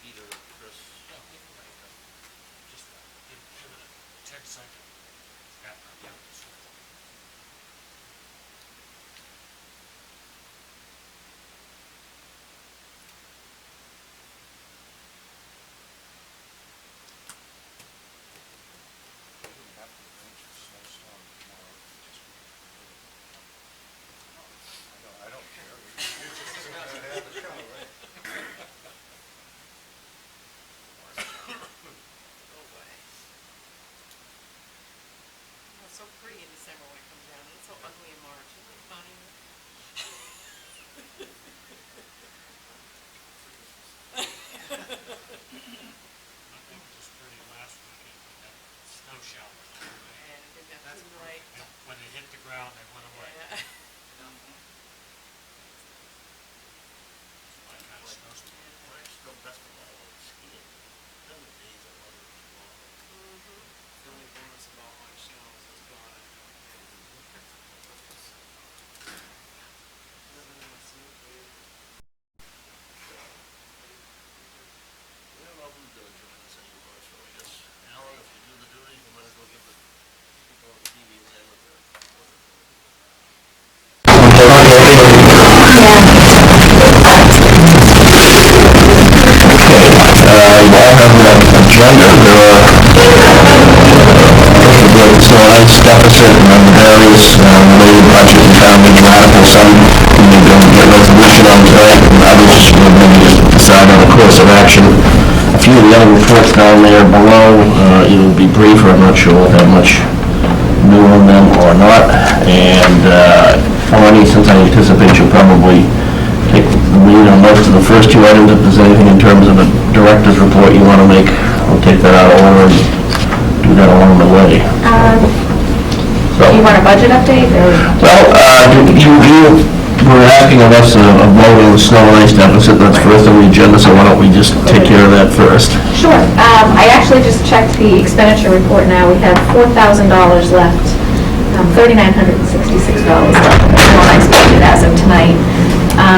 Peter or Chris. Yeah, we can write them. Just give it a 10-second. Yeah, yeah. We wouldn't have to arrange a snowstorm tomorrow. I know, I don't care. We just have the show, right? No way. It's so pretty in December when it comes down, and it's so ugly in March. Isn't it funny? I think it was pretty last weekend with that snow shower. And it got That's too bright. And when they hit the ground, they went away. Yeah. My kind of snowstorm. Frank's still best of all is skiing. Then the days are rather long. The only bonus about my snow is it's gone. Living in a snow cave. We don't know who's gonna join us anymore, so I guess, Alan, if you do the duty, you might as well give the people on the TV land what they're doing. You all have an agenda. There are the snow and ice deficit and the various related budget and town meeting articles. Some we may be able to get a resolution on tonight, and others will maybe just decide on a course of action. A few of the other reports down there below, it'll be briefer. I'm not sure we'll have much new on them or not. And Lonnie, since I anticipate you'll probably take the lead on most of the first two items. If there's anything in terms of a director's report you want to make, we'll take that out of order and do that along the way. Do you want a budget update, or? Well, you were asking of us a vote on the snow and ice deficit. That's first on the agenda, so why don't we just take care of that first? Sure. I actually just checked the expenditure report now. We have $4,000 left, $3,966 left in the snow and ice budget as of tonight.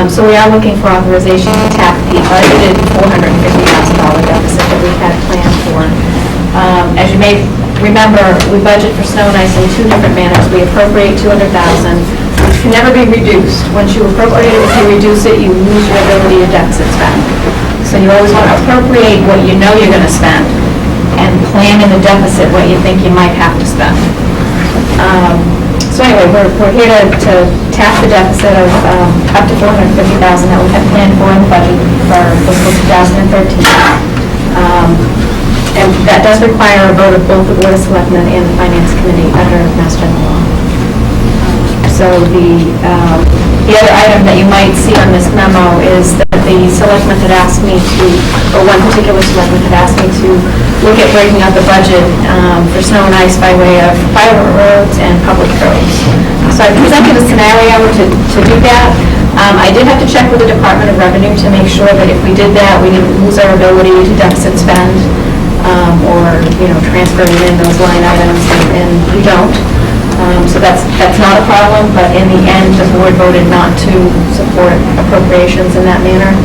So we are looking for authorization to tap the budgeted $450,000 deficit that we had planned for. As you may remember, we budget for snow and ice in two different manners. We appropriate $200,000, which can never be reduced. Once you appropriate it, if you reduce it, you lose your ability to deficit spend. So you always want to appropriate what you know you're going to spend and plan in the deficit what you think you might have to spend. So anyway, we're here to tap the deficit of up to $450,000 that we had planned for in the budget for fiscal 2013. And that does require a vote of both the Board of Selectmen and the Finance Committee under Mass General Law. So the other item that you might see on this memo is that the selectmen had asked me to, or one particular selectman had asked me to look at breaking up the budget for snow and ice by way of private roads and public roads. So I presented a scenario to do that. I did have to check with the Department of Revenue to make sure that if we did that, we didn't lose our ability to deficit spend or, transfer in those line items, and we don't. So that's not a problem, but in the end, the board voted not to support appropriations in that manner.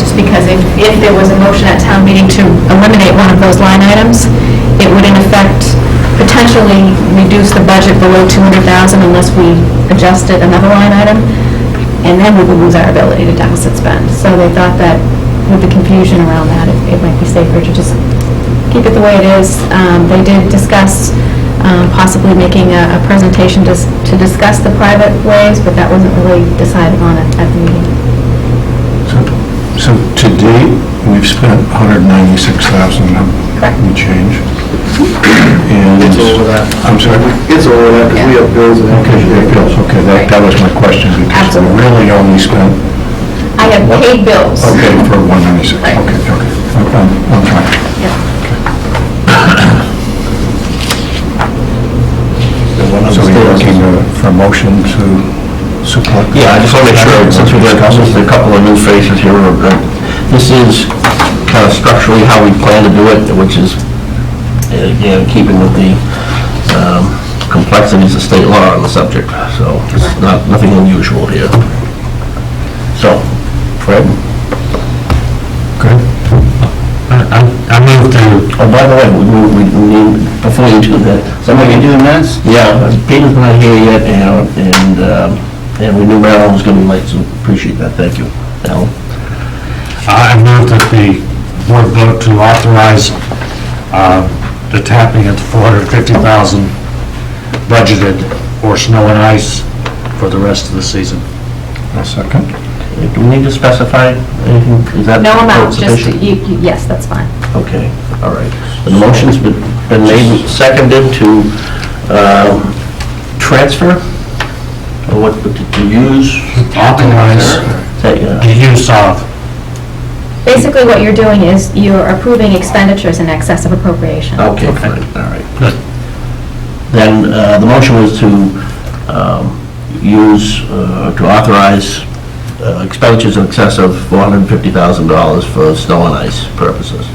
Just because if there was a motion at town meeting to eliminate one of those line items, it would in effect potentially reduce the budget below $200,000 unless we adjusted another line item, and then we would lose our ability to deficit spend. So they thought that with the confusion around that, it might be safer to just keep it the way it is. They did discuss possibly making a presentation to discuss the private ways, but that wasn't really decided on at the meeting. So to date, we've spent $196,000 Correct. and change. And It's over that. I'm sorry? It's over that, because we have bills and Okay, you have bills. Okay, that was my question, because we Absolutely. really only spent, I have paid bills. okay, for 196. Right. Okay. I'm fine. Yeah. So you're looking for a motion to support? Yeah, I just want to make sure, since we've got a couple of new faces here, this is kind of structurally how we plan to do it, which is, again, keeping with the complexities of state law on the subject, so it's nothing unusual here. So, Fred? Good. I move to, Oh, by the way, we need, before you do that, somebody do minutes? Yeah, Peter's not here yet, and we knew Marilyn was gonna be late, so appreciate that, thank you. Alan? I move that the board vote to authorize the tapping at the $450,000 budgeted for snow and ice for the rest of the season. A second. Do we need to specify anything? Is that No amount, just, sufficient? yes, that's fine. Okay, all right. The motion's been made and seconded to transfer, or what, to use? Authorize the use of. Basically, what you're doing is you're approving expenditures in excess of appropriation. Okay, fine, all right. Good. Then the motion was to to authorize expenditures in excess of $450,000 for snow and ice purposes.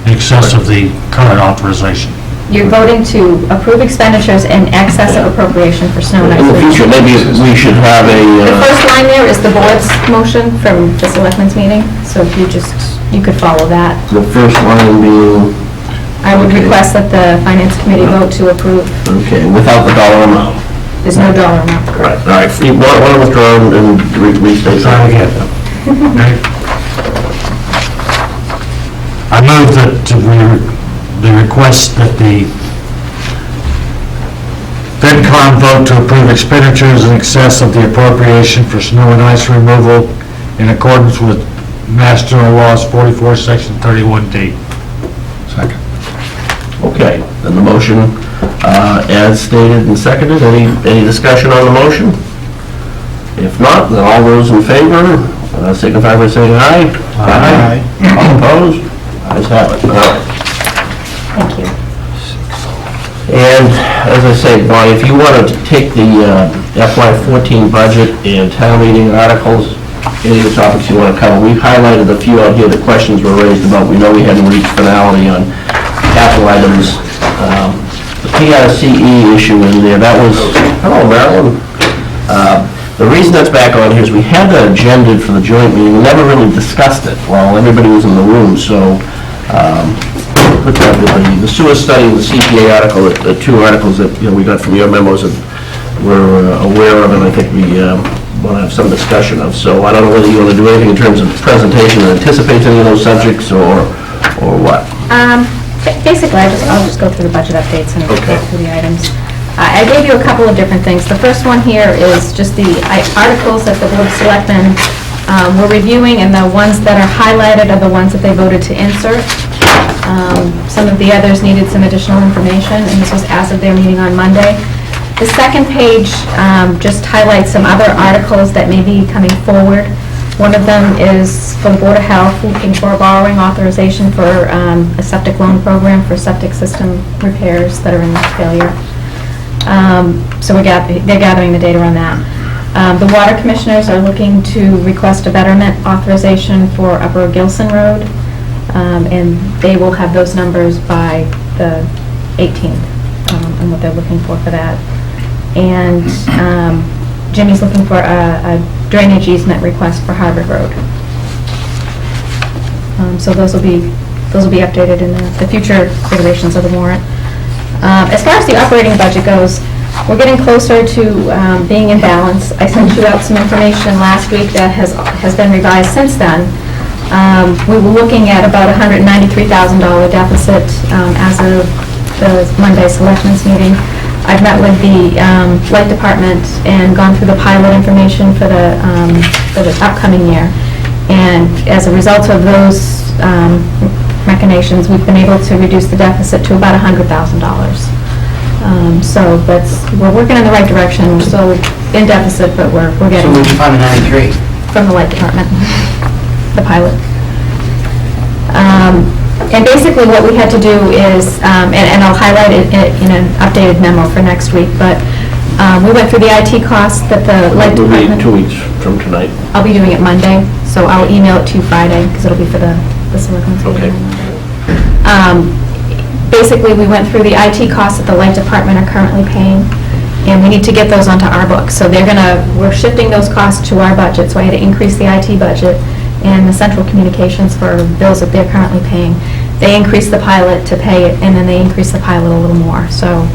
In excess of the current authorization. You're voting to approve expenditures in excess of appropriation for snow and ice. In the future, maybe we should have The a, first line there is the board's motion from the selectmen's meeting, so if you could follow that. the first line being, I would Okay. request that the finance committee vote to approve. okay, without the dollar amount. There's no dollar amount. Right, all right, want to withdraw and restate Try that? again. Okay. I move that the request that the FinCom vote to approve expenditures in excess of the appropriation for snow and ice removal in accordance with Mass General Laws 44, Section 31D. Second. Okay, then the motion, as stated and seconded, any discussion on the motion? If not, then all those in favor, signify by saying aye. Aye. All opposed? Ayes have it. All right. Thank you. And as I say, Bonnie, if you wanted to take the FY14 budget and town meeting articles, any of the topics you want to cover, we've highlighted a few out here that questions were raised about. We know we hadn't reached finality on capital items. The PRCE issue in there, that was, hello Marilyn. The reason that's back on here is we had that agendaed for the joint meeting, we never really discussed it while everybody was in the room, so the sewer study and the CPA article, the two articles that, we got from your memos that we're aware of, and I think we want to have some discussion of. So I don't know whether you want to do anything in terms of presentation that anticipates any of those subjects, or what? Basically, I'll just go through the budget updates and go Okay. through the items. I gave you a couple of different things. The first one here is just the articles that the Board of Selectmen were reviewing, and the ones that are highlighted are the ones that they voted to insert. Some of the others needed some additional information, and this was as of their meeting on Monday. The second page just highlights some other articles that may be coming forward. One of them is for the Board of Health, looking for a borrowing authorization for a septic loan program for septic system repairs that are in failure. So they're gathering the data on that. The Water Commissioners are looking to request a betterment authorization for Upper Gilson Road, and they will have those numbers by the 18th, and what they're looking for that. And Jimmy's looking for a drainage easement request for Harvard Road. So those will be updated in the future iterations of the warrant. As far as the operating budget goes, we're getting closer to being in balance. I sent you out some information last week that has been revised since then. We were looking at about $193,000 deficit as of the Monday Selectmen's meeting. I've met with the Light Department and gone through the pilot information for the upcoming year. And as a result of those machinations, we've been able to reduce the deficit to about $100,000. So we're working in the right direction. We're still in deficit, but we're getting. So we found a 93. From the Light Department, the pilot. And basically what we had to do is, and I'll highlight it in an updated memo for next week, but we went through the IT costs that the Light It'll be Department. 2 weeks from tonight. I'll be doing it Monday, so I'll email it to you Friday, because it'll be for the selectmen's meeting. Okay. Basically, we went through the IT costs that the Light Department are currently paying, and we need to get those onto our books. So we're shifting those costs to our budget, so I had to increase the IT budget, and the central communications for bills that they're currently paying. They increased the pilot to pay it, and then they increased the pilot a little more. So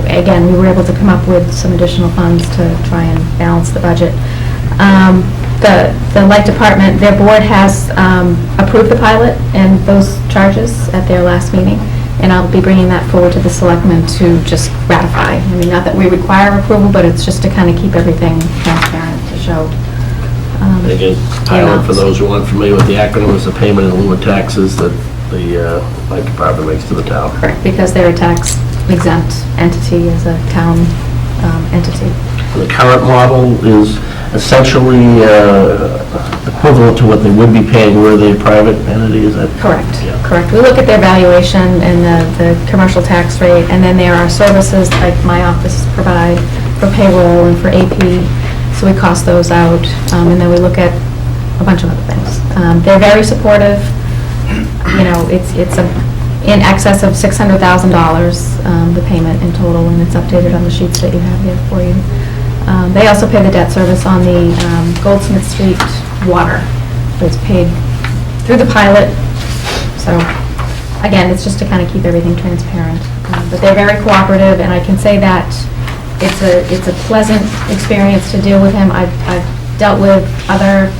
again, we were able to come up with some additional funds to try and balance the budget. The light department, their board has approved the pilot and those charges at their last meeting, and I'll be bringing that forward to the selectmen to just ratify. I mean, not that we require approval, but it's just to kind of keep everything transparent, to show. And again, pilot, for those who aren't familiar with the acronym, is the payment in lieu of taxes that the light department makes to the town. Correct, because they're a tax exempt entity as a town entity. The current model is essentially equivalent to what they would be paying were they a private entity, is that? Correct, Yeah. correct. We look at their valuation and the commercial tax rate, and then there are services like my office provide for payroll and for AP, so we cost those out, and then we look at a bunch of other things. They're very supportive. You know, it's in excess of $600,000, the payment in total, and it's updated on the sheets that you have here for you. They also pay the debt service on the Goldsmith Street water. It's paid through the pilot. So, again, it's just to kind of keep everything transparent. But they're very cooperative, and I can say that it's a pleasant experience to deal with him. I've dealt with other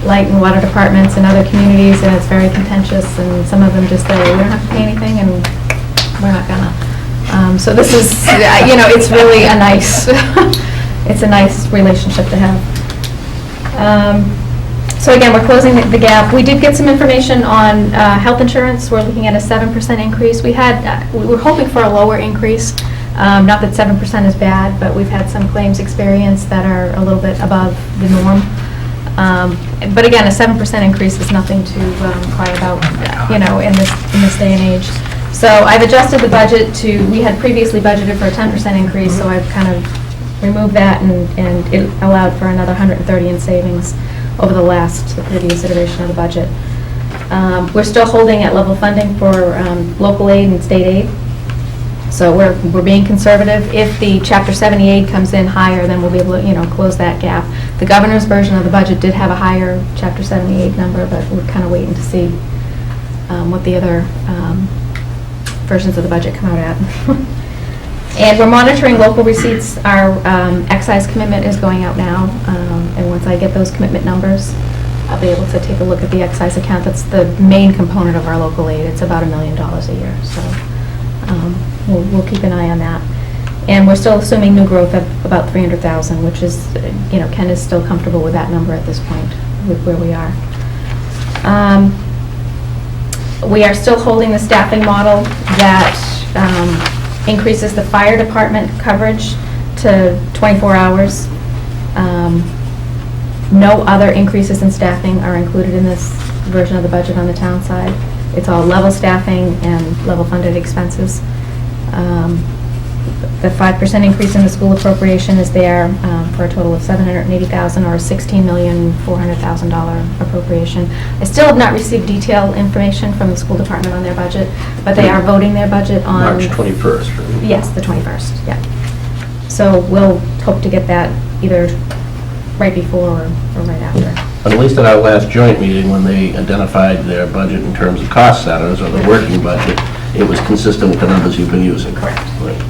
light and water departments in other communities, and it's very contentious, and some of them just say, we don't have to pay anything, and we're not gonna. So this is, you know, it's really a nice, it's a nice relationship to have. So again, we're closing the gap. We did get some information on health insurance. We're looking at a 7% increase. We were hoping for a lower increase. Not that 7% is bad, but we've had some claims experience that are a little bit above the norm. But again, a 7% increase is nothing to cry about, you know, in this day and age. So I've adjusted the budget to, we had previously budgeted for a 10% increase, so I've kind of removed that, and it allowed for another 130 in savings over the previous iteration of the budget. We're still holding at level funding for local aid and state aid. So we're being conservative. If the Chapter 78 comes in higher, then we'll be able to, you know, close that gap. The governor's version of the budget did have a higher Chapter 78 number, but we're kind of waiting to see what the other versions of the budget come out at. And we're monitoring local receipts. Our excise commitment is going out now, and once I get those commitment numbers, I'll be able to take a look at the excise account. That's the main component of our local aid. It's about $1 million a year, so we'll keep an eye on that. And we're still assuming new growth of about 300,000, which is, you know, Ken is still comfortable with that number at this point, with where we are. We are still holding the staffing model that increases the fire department coverage to 24 hours. No other increases in staffing are included in this version of the budget on the town side. It's all level staffing and level funded expenses. The 5% increase in the school appropriation is there for a total of $780,000 or a $16,400,000 appropriation. I still have not received detailed information from the school department on their budget, but they are voting their budget on March 21st, right? Yes, the 21st, yeah. So we'll hope to get that either right before or right after. But at least at our last joint meeting, when they identified their budget in terms of cost centers or the working budget, it was consistent with the numbers you've been using. Correct. Right.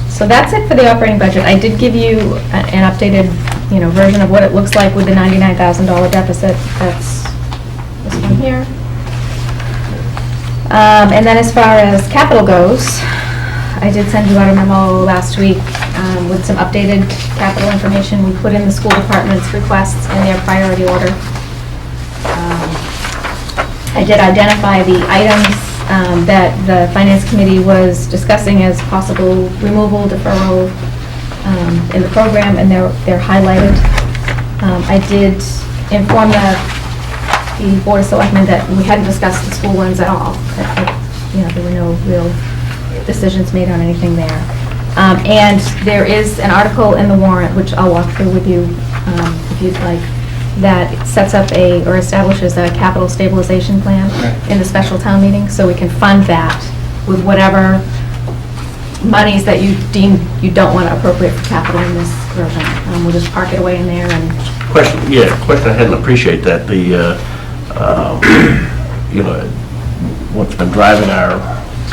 So that's it for the operating budget. I did give you an updated, you know, version of what it looks like with the $99,000 deficit. That's this one here. And then as far as capital goes, I did send you out a memo last week with some updated capital information. We put in the school department's requests in their priority order. I did identify the items that the Finance Committee was discussing as possible removal, deferral in the program, and they're highlighted. I did inform the Board of Selectmen that we hadn't discussed the school ones at all. You know, there were no real decisions made on anything there. And there is an article in the warrant, which I'll walk through with you if you'd like, that sets up or establishes a capital stabilization plan in the special town meeting, so we can fund that with whatever monies that you deem you don't want to appropriate for capital in this version. We'll just park it away in there, and Question I hadn't appreciate that, you know, what's been driving our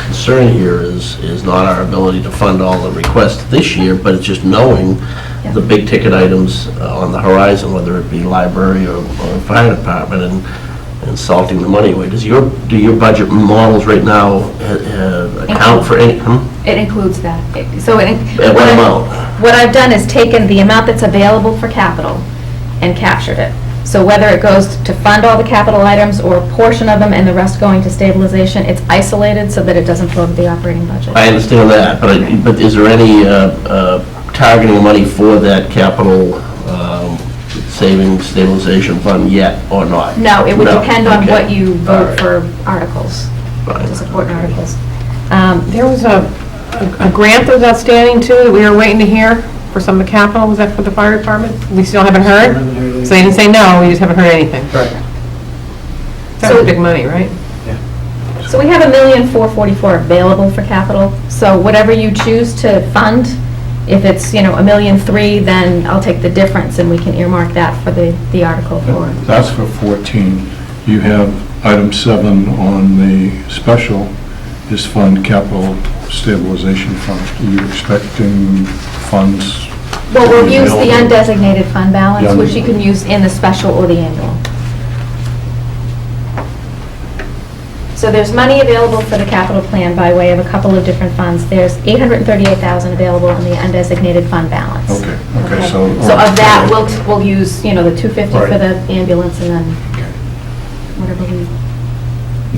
concern here is not our ability to fund all the requests this year, but it's just knowing the big ticket items on the horizon, whether it be library or fire department, and salting the money away. Do your budget models right now account for any? It includes that. So At what amount? What I've done is taken the amount that's available for capital and captured it. So whether it goes to fund all the capital items or a portion of them and the rest going to stabilization, it's isolated so that it doesn't flow to the operating budget. I understand that, but is there any targeting money for that capital savings stabilization fund yet or not? No, it would depend on Okay. what you All vote right. for articles, Fine. to support articles. There was a grant that was outstanding too, that we were waiting to hear for some of the capital. Was that for the fire department? We still haven't heard? So they didn't say no, we just haven't heard anything. Right. That's big money, right? So we have $1,444,000 available for capital. So whatever you choose to fund, if it's, $1,003,000, then I'll take the difference and we can earmark that for the article for. That's for 14. You have item 7 on the special is fund capital stabilization fund. Are you expecting funds? Well, to we'll be use the available? undesignated fund balance, Yeah. which you can use in the special or the annual. So there's money available for the capital plan by way of a couple of different funds. There's $838,000 available in the undesignated fund balance. Okay, so. So of that, we'll use, the $250 for Right. the ambulance and then whatever we,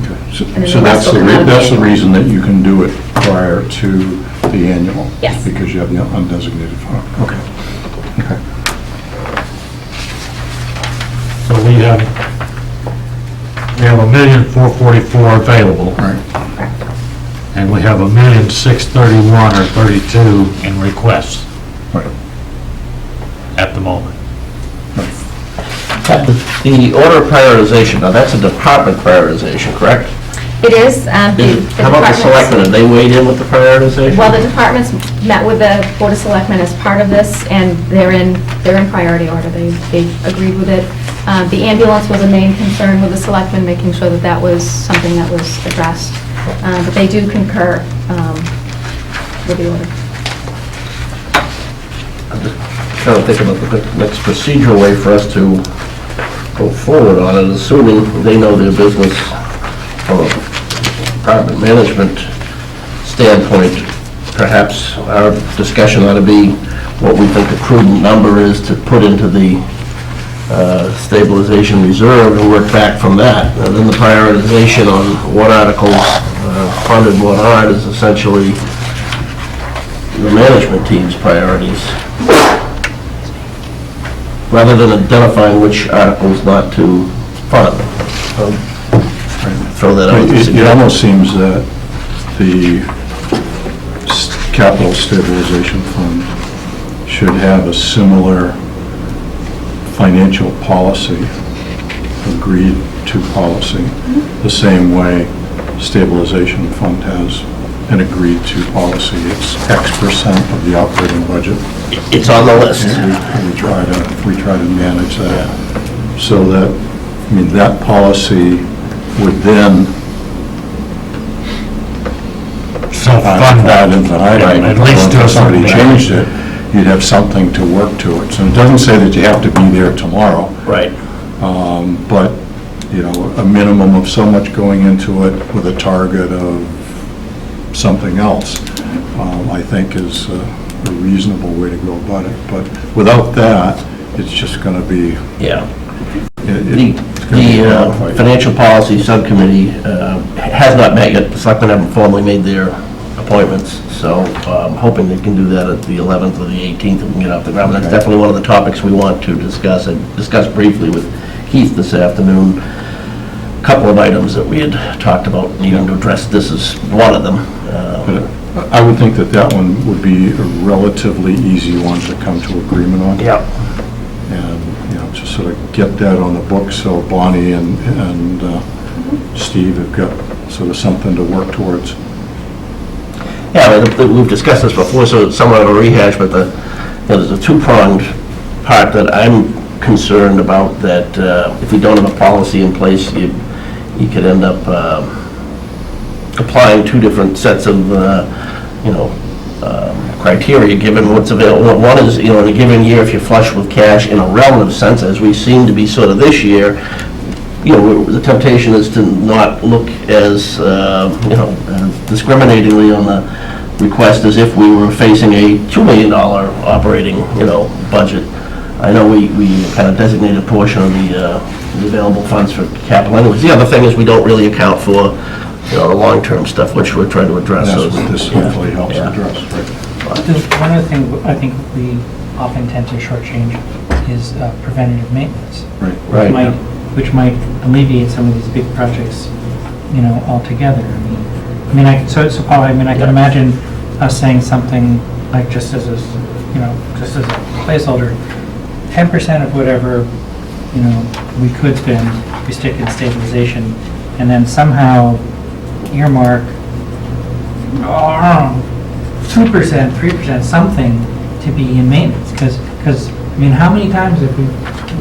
Okay, so And then so the rest will come out of the that's the annual. reason that you can do it prior to the annual? Yes. Because you have the undesignated fund. Okay. Okay. So we have $1,444,000 available, All right. and we have $1,631,000 or 32 in requests Right. at the moment. The order of prioritization, now that's a department prioritization, correct? it is. How about the selectmen, have they weighed in with the prioritization? Well, the departments met with the Board of Selectmen as part of this, and they're in priority order. They agreed with it. The ambulance was a main concern with the selectmen, making sure that that was something that was addressed. But they do concur with the order. I'm just trying to think about the next procedural way for us to go forward on it, assuming they know their business from a department management standpoint. Perhaps our discussion ought to be what we think the prudent number is to put into the stabilization reserve and work back from that. And then the prioritization on what articles funded what aren't is essentially the management team's priorities, rather than identifying which articles not to fund. Throw that out. It almost seems that the capital stabilization fund should have a similar financial policy, agreed to policy, the same way stabilization fund has an agreed to policy. It's X% of the operating budget. It's on the list. And we try to manage that, so that, that policy would then Self-fund that, ad infinitum. at least to If somebody something. changed it, you'd have something to work towards. And it doesn't say that you have to be there tomorrow, Right. but, a minimum of so much going into it with a target of something else, I think is a reasonable way to go about it. But without that, it's just going to be, Yeah. it's gonna be a The dogfight. Financial Policy Subcommittee has not met yet. The selectmen haven't formally made their appointments, so I'm hoping they can do that at the 11th or the 18th and we can get off the ground. That's Okay. definitely one of the topics we want to discuss. I discussed briefly with Keith this afternoon a couple of items that we had talked about needing to address. This is one of them. But I would think that that one would be a relatively easy one to come to agreement on. Yeah. And, just sort of get that on the book, so Bonnie and Steve have got sort of something to work towards. Yeah, we've discussed this before, so it's somewhat of a rehash, but there's a two-pronged part that I'm concerned about that if we don't have a policy in place, you could end up applying two different sets of, criteria, given what's available. One is, in a given year, if you're flush with cash in a relative sense, as we seem to be sort of this year, the temptation is to not look as, discriminatingly on the request as if we were facing a $2 million operating, budget. I know we kind of designated a portion of the available funds for capital anyways. The other thing is we don't really account for, the long-term stuff, which we're trying to address. That's So what this yeah, hopefully helps yeah. address, right? One of the things I think we often tend to shortchange is preventative maintenance. Right. Right. Which might alleviate some of these big projects, altogether. So Paul, I can imagine us saying something like, just as a placeholder, 10% of whatever, we could spend, we stick in stabilization, and then somehow earmark 2%, 3%, something to be in maintenance, because how many times have we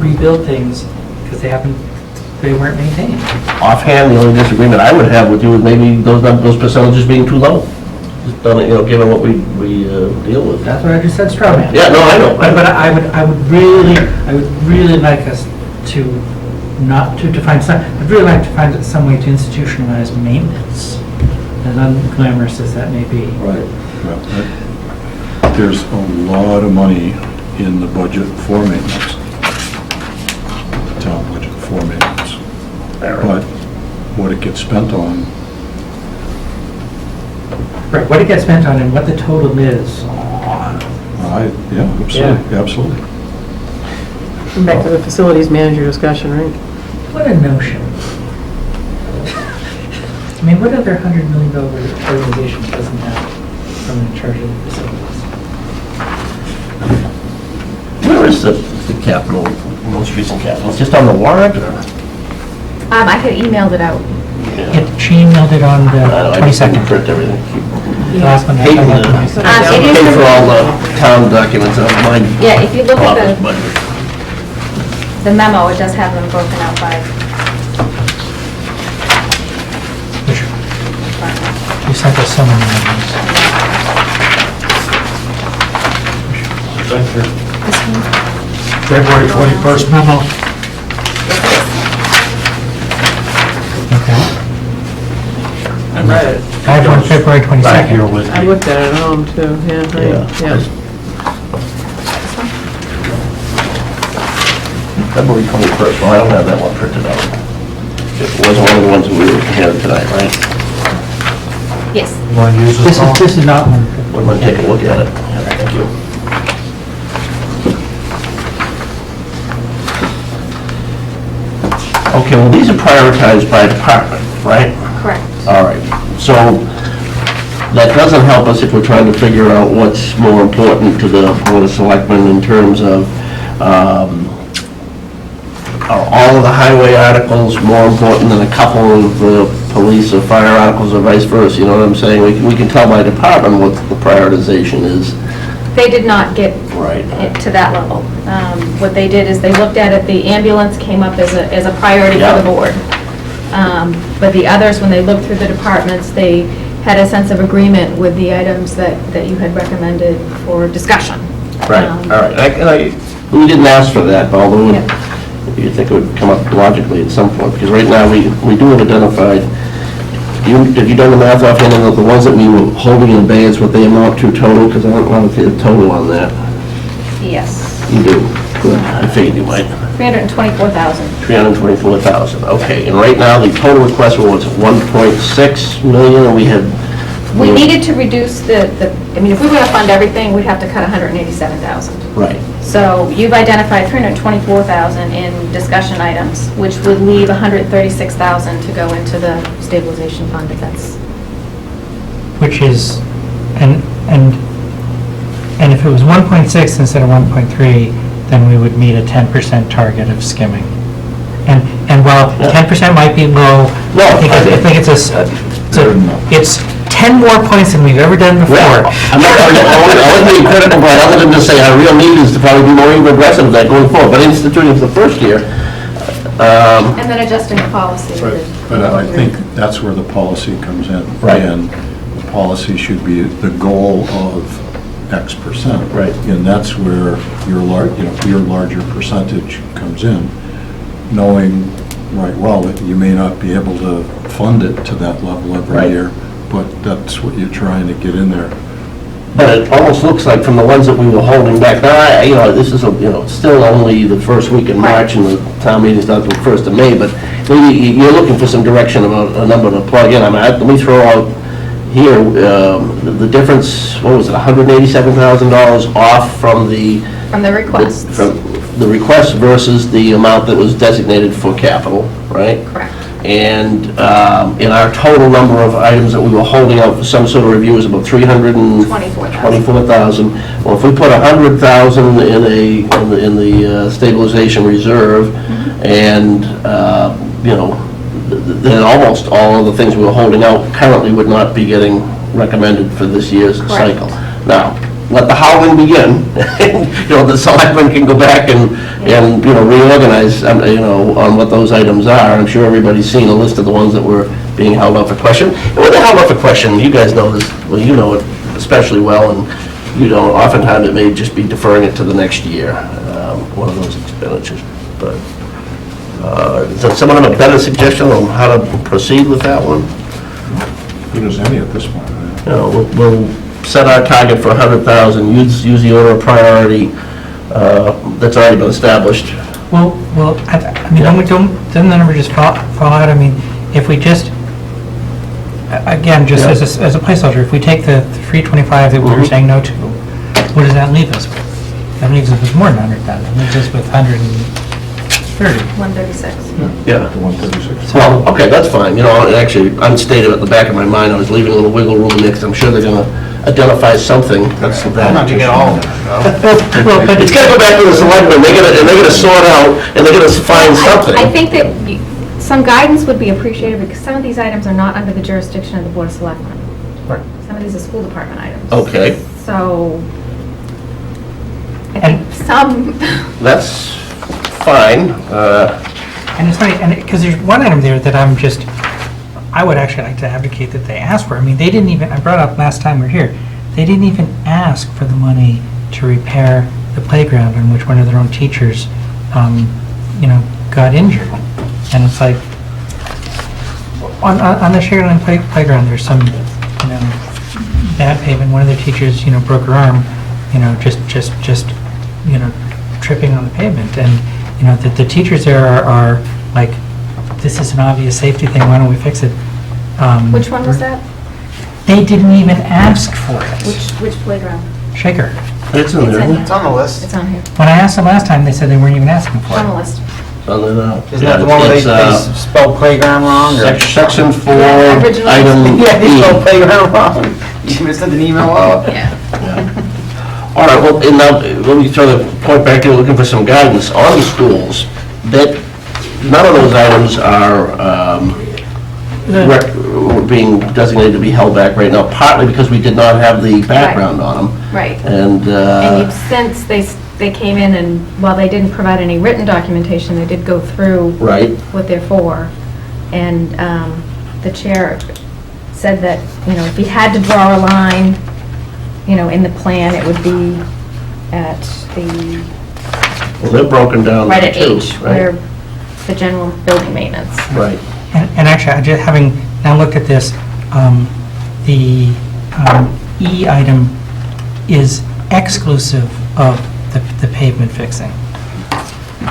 rebuilt things because they weren't maintained? Offhand, the only disagreement I would have with you is maybe those percentages being too low. Just done, given what we deal with. That's what I just said, straw man. Yeah, no, I know. But I would really like us to not to find some. I'd really like to find some way to institutionalize maintenance, as unglamorous as that may be. Right. Well, there's a lot of money in the budget for maintenance. Town budget for maintenance. But what it gets spent on, Right, what it gets spent on and what the total is. absolutely. Back to the facilities manager discussion, right? What a notion. What other $100 million organization doesn't have someone in charge of the facilities? Where is the capital, most recent capital? It's just on the warrant, or? I had emailed it out. She emailed it on the I just didn't 22nd. print everything. The last one. Hating It is pay the- for all the town documents on mine. Yeah, if you look at office the- budget. The memo, it does have them broken out by You sent us so many emails. February 21st memo. Okay. I read it. I have one February Back 22nd. here with I me. looked at it at home too, yeah, right, yeah. February 21st, well, I don't have that one printed out. It wasn't one of the ones that we were comparing tonight, right? yes. You want to use this one? This is not one. We're going to take a look at it. Thank you. Okay, well, these are prioritized by department, right? Correct. All right, so that doesn't help us if we're trying to figure out what's more important to the Board of Selectmen in terms of, are all of the highway articles more important than a couple of the police or fire articles or vice versa, you know what I'm saying? We can tell by department what the prioritization is. They did not get Right. it to that level. What they did is they looked at it, the ambulance came up as a priority for Yeah. the board. But the others, when they looked through the departments, they had a sense of agreement with the items that you had recommended for discussion. Right, all right. We didn't ask for that, although Yeah. you think it would come up logically at some point, because right now, we do have identified, have you done the math offhand on the ones that we were holding in abeyance, what they amount to total? Because I don't want to see the total on that. Yes. You do? Good, I figured you might. 324,000. 324,000, okay. And right now, the total request was 1.6 million, and we had... We needed to reduce if we were going to fund everything, we'd have to cut 187,000. Right. So you've identified 324,000 in discussion items, which would leave 136,000 to go into the stabilization fund if that's... Which is, and if it was 1.6 instead of 1.3, then we would meet a 10% target of skimming. And while Yeah. 10% might be low, No, I think it's So it's 10 more points than we've ever done before. I'm not, I wasn't being critical, but other than to say our real need is to probably be more even aggressive with that going forward, but instituting for the first year, And then adjusting the policy. But I think that's where the policy comes in. Right. And the policy should be the goal of X percent. Right. And that's where your larger percentage comes in, knowing right well that you may not be able to fund it to that level every Right. year, but that's what you're trying to get in there. but it almost looks like from the ones that we were holding back, now, this is, still only the first week in March, and the town meeting's not until the 1st of May, but maybe you're looking for some direction about a number to plug in. I mean, let me throw out here, the difference, what was it, $187,000 off from the... From the requests. From the request versus the amount that was designated for capital, right? Correct. And in our total number of items that we were holding out for some sort of review is about 324,000. Well, if we put 100,000 in the stabilization reserve, and then almost all of the things we were holding out currently would not be getting recommended for this year's Correct. cycle. Now, let the howling begin. The selectmen can go back and reorganize, on what those items are. I'm sure everybody's seen a list of the ones that were being held up for question. And when they're held up for question, you guys know this, well, you know it especially well, and oftentimes it may just be deferring it to the next year, one of those expenditures. But, does someone have a better suggestion on how to proceed with that one? Good as any at this point. We'll set our target for 100,000, use the order of priority that's already been established. Well, I mean, doesn't the number just fall out? I mean, if we just, again, just as a placeholder, if we take the 325 that we were saying no to, what does that leave us with? That leaves us with more than 100,000. It leaves us with 130. 136. Yeah. The 136. Well, okay, that's fine. Actually, unstated at the back of my mind, I was leaving a little wiggle room in there, 'cause I'm sure they're gonna identify something. That's that. Not to get all of it. Well, but It's gotta go back to the selectmen. They're gonna sort out, and they're gonna find something. I think that some guidance would be appreciated, because some of these items are not under the jurisdiction of the Board of Selectmen. Right. Some of these are school department items. Okay, So, I think some, that's fine. And it's funny, because there's one item there that I would actually like to advocate that they ask for. I mean, they didn't even, I brought up last time we were here, they didn't even ask for the money to repair the playground in which one of their own teachers, got injured. And it's like, on the Sugarland playground, there's some, bad pavement, one of their teachers, broke her arm, just tripping on the pavement. And, the teachers there are like, this is an obvious safety thing, why don't we fix it? which one was that? They didn't even ask for it. Which playground? Shaker. It's in It's there. in It's on the list. It's on here. When I asked them last time, they said they weren't even asking It's for on the it. list. Isn't that the Yeah, one where they it's, spelled playground wrong? or- Section 4, Yeah, originally. item Yeah, they E. spelled playground wrong. You should have sent an email out. Yeah. All right, well, and now, let me throw the point back to looking for some guidance on the schools, that none of those items are being designated to be held back right now, partly because we did not have the background on them. Right. And, And you've since, they came in, and while they didn't provide any written documentation, they did go through right, what they're for. And the chair said that, if you had to draw a line, in the plan, it would be at the, well, they're broken down right at too, H, right? where the general building maintenance. Right. And actually, just having now looked at this, the E item is exclusive of the pavement fixing.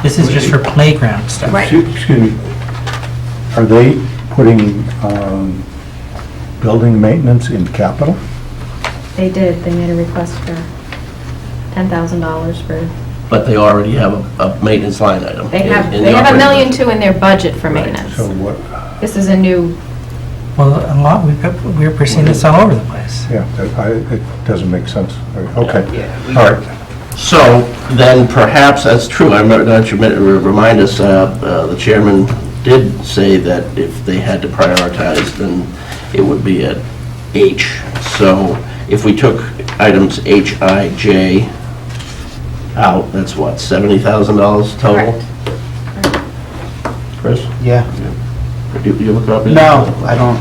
This is just for playground stuff. Right. Excuse me, are they putting building maintenance in capital? They did, they made a request for $10,000 for, But they already have a maintenance line item. they have in the $1.2 operating million budget. in their budget for maintenance. So what, This is a new, Well, a lot, we're seeing this all over the place. yeah, it doesn't make sense. Okay, all right. So then perhaps that's true. I remember, now that you remind us, the chairman did say that if they had to prioritize, then it would be at H. So if we took items H, I, J out, that's what, $70,000 total? Correct. Chris? Yeah. Do you have a copy? No, I don't,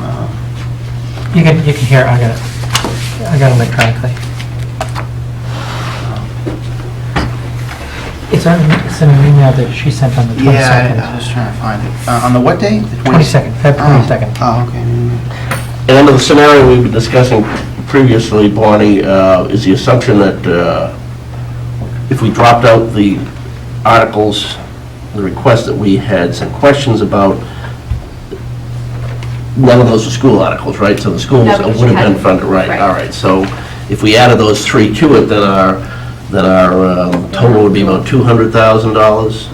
You can hear, I got it electronically. It's an email that she sent on the 22nd. yeah, I was trying to find it. On the what day? The 22nd, February 22nd. Oh, okay. And under the scenario we've been discussing previously, Bonnie, is the assumption that if we dropped out the articles, the requests that we had some questions about, none of those are school articles, right? So the schools No, would because have you been hadn't- funded, right, right. all right. So if we added those three to it, then our total would be about $200,000.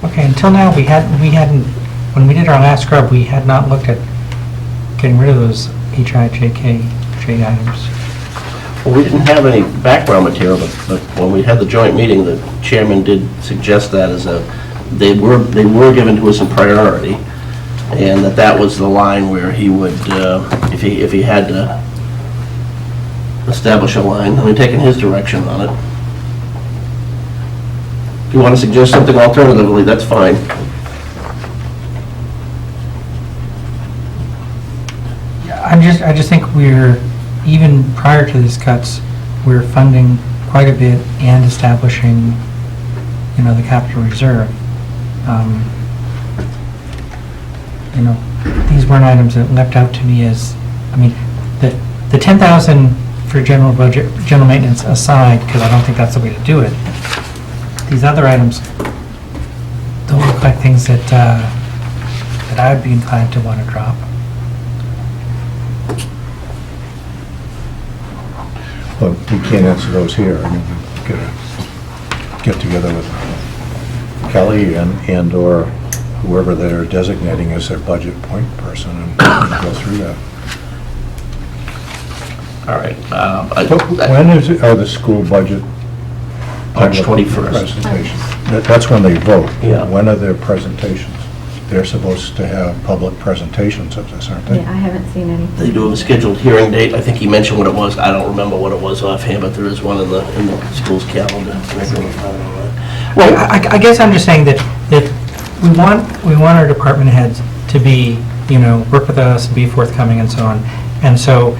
Okay, until now, we hadn't, when we did our last scrub, we had not looked at getting rid of those J items. Well, we didn't have any background material, but when we had the joint meeting, the chairman did suggest that as they were given to us in priority, and that was the line where he would, if he had to establish a line, I mean, taking his direction on it. If you want to suggest something alternatively, that's fine. I just think we're, even prior to these cuts, we're funding quite a bit and establishing, the capital reserve. These weren't items that leapt out to me as, the 10,000 for general budget, general maintenance aside, because I don't think that's the way to do it. These other items don't look like things that I'd be inclined to want to drop. Well, we can't answer those here. I mean, we've got to get together with Kelly and/or whoever they're designating as their budget point person and go through that. All right. When are the school budget? March public 21st. Presentations. That's when they vote. Yeah. When are their presentations? They're supposed to have public presentations of this, aren't they? Yeah, I haven't seen any. They do have a scheduled hearing date. I think he mentioned what it was. I don't remember what it was offhand, but there is one in the school's calendar. Well, I guess I'm just saying that we want our department heads to be, work with us, be forthcoming and so on. And so,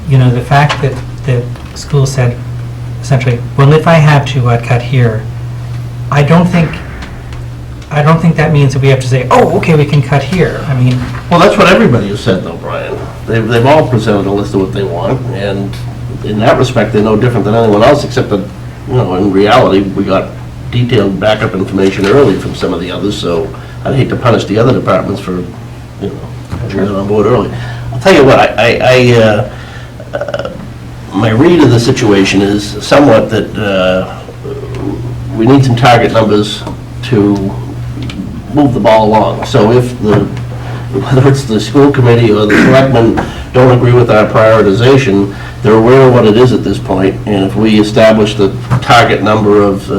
the fact that school said essentially, well, if I have to, I'd cut here. I don't think that means that we have to say, oh, okay, we can cut here. Well, that's what everybody has said, though, Brian. They've all presented a list of what they want, and in that respect, they're no different than anyone else, except that, in reality, we got detailed backup information early from some of the others, so I'd hate to punish the other departments for, having it on board early. I'll tell you what, my read of the situation is somewhat that we need some target numbers to move the ball along. So if whether it's the school committee or the selectmen don't agree with our prioritization, they're aware of what it is at this point, and if we establish the target number of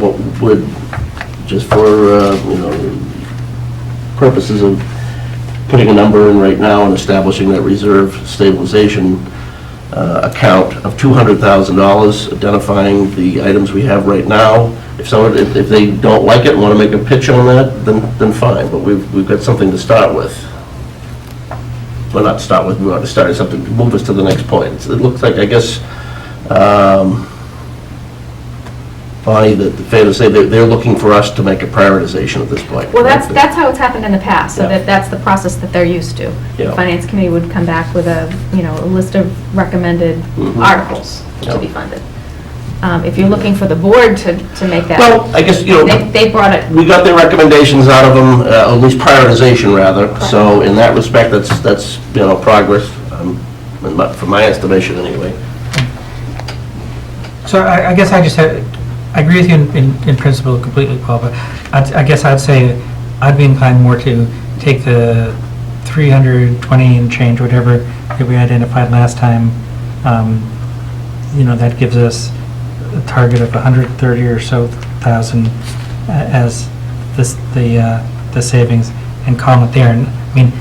what would, just for, purposes of putting a number in right now and establishing that reserve stabilization account of $200,000, identifying the items we have right now. If they don't like it and want to make a pitch on that, then fine, but we've got something to start with. Well, not start with, we want to start something to move us to the next point. It looks like, I guess, Bonnie, that fair to say they're looking for us to make a prioritization at this point. Well, right? that's how it's happened in the past, so Yeah. that's the process that they're used to. Yeah. The Finance Committee would come back with a list of recommended Mhm. articles to Yeah. be funded. If you're looking for the board to make that, Well, I guess, they brought it, we got their recommendations out of them, at least prioritization, rather. So in that respect, that's progress, from my estimation, anyway. So I guess I agree with you in principle completely, Paul, but I guess I'd say I'd be inclined more to take the 320 and change, whatever that we identified last time. That gives us a target of 130 or so 400,000 as the savings and call it there. And I mean,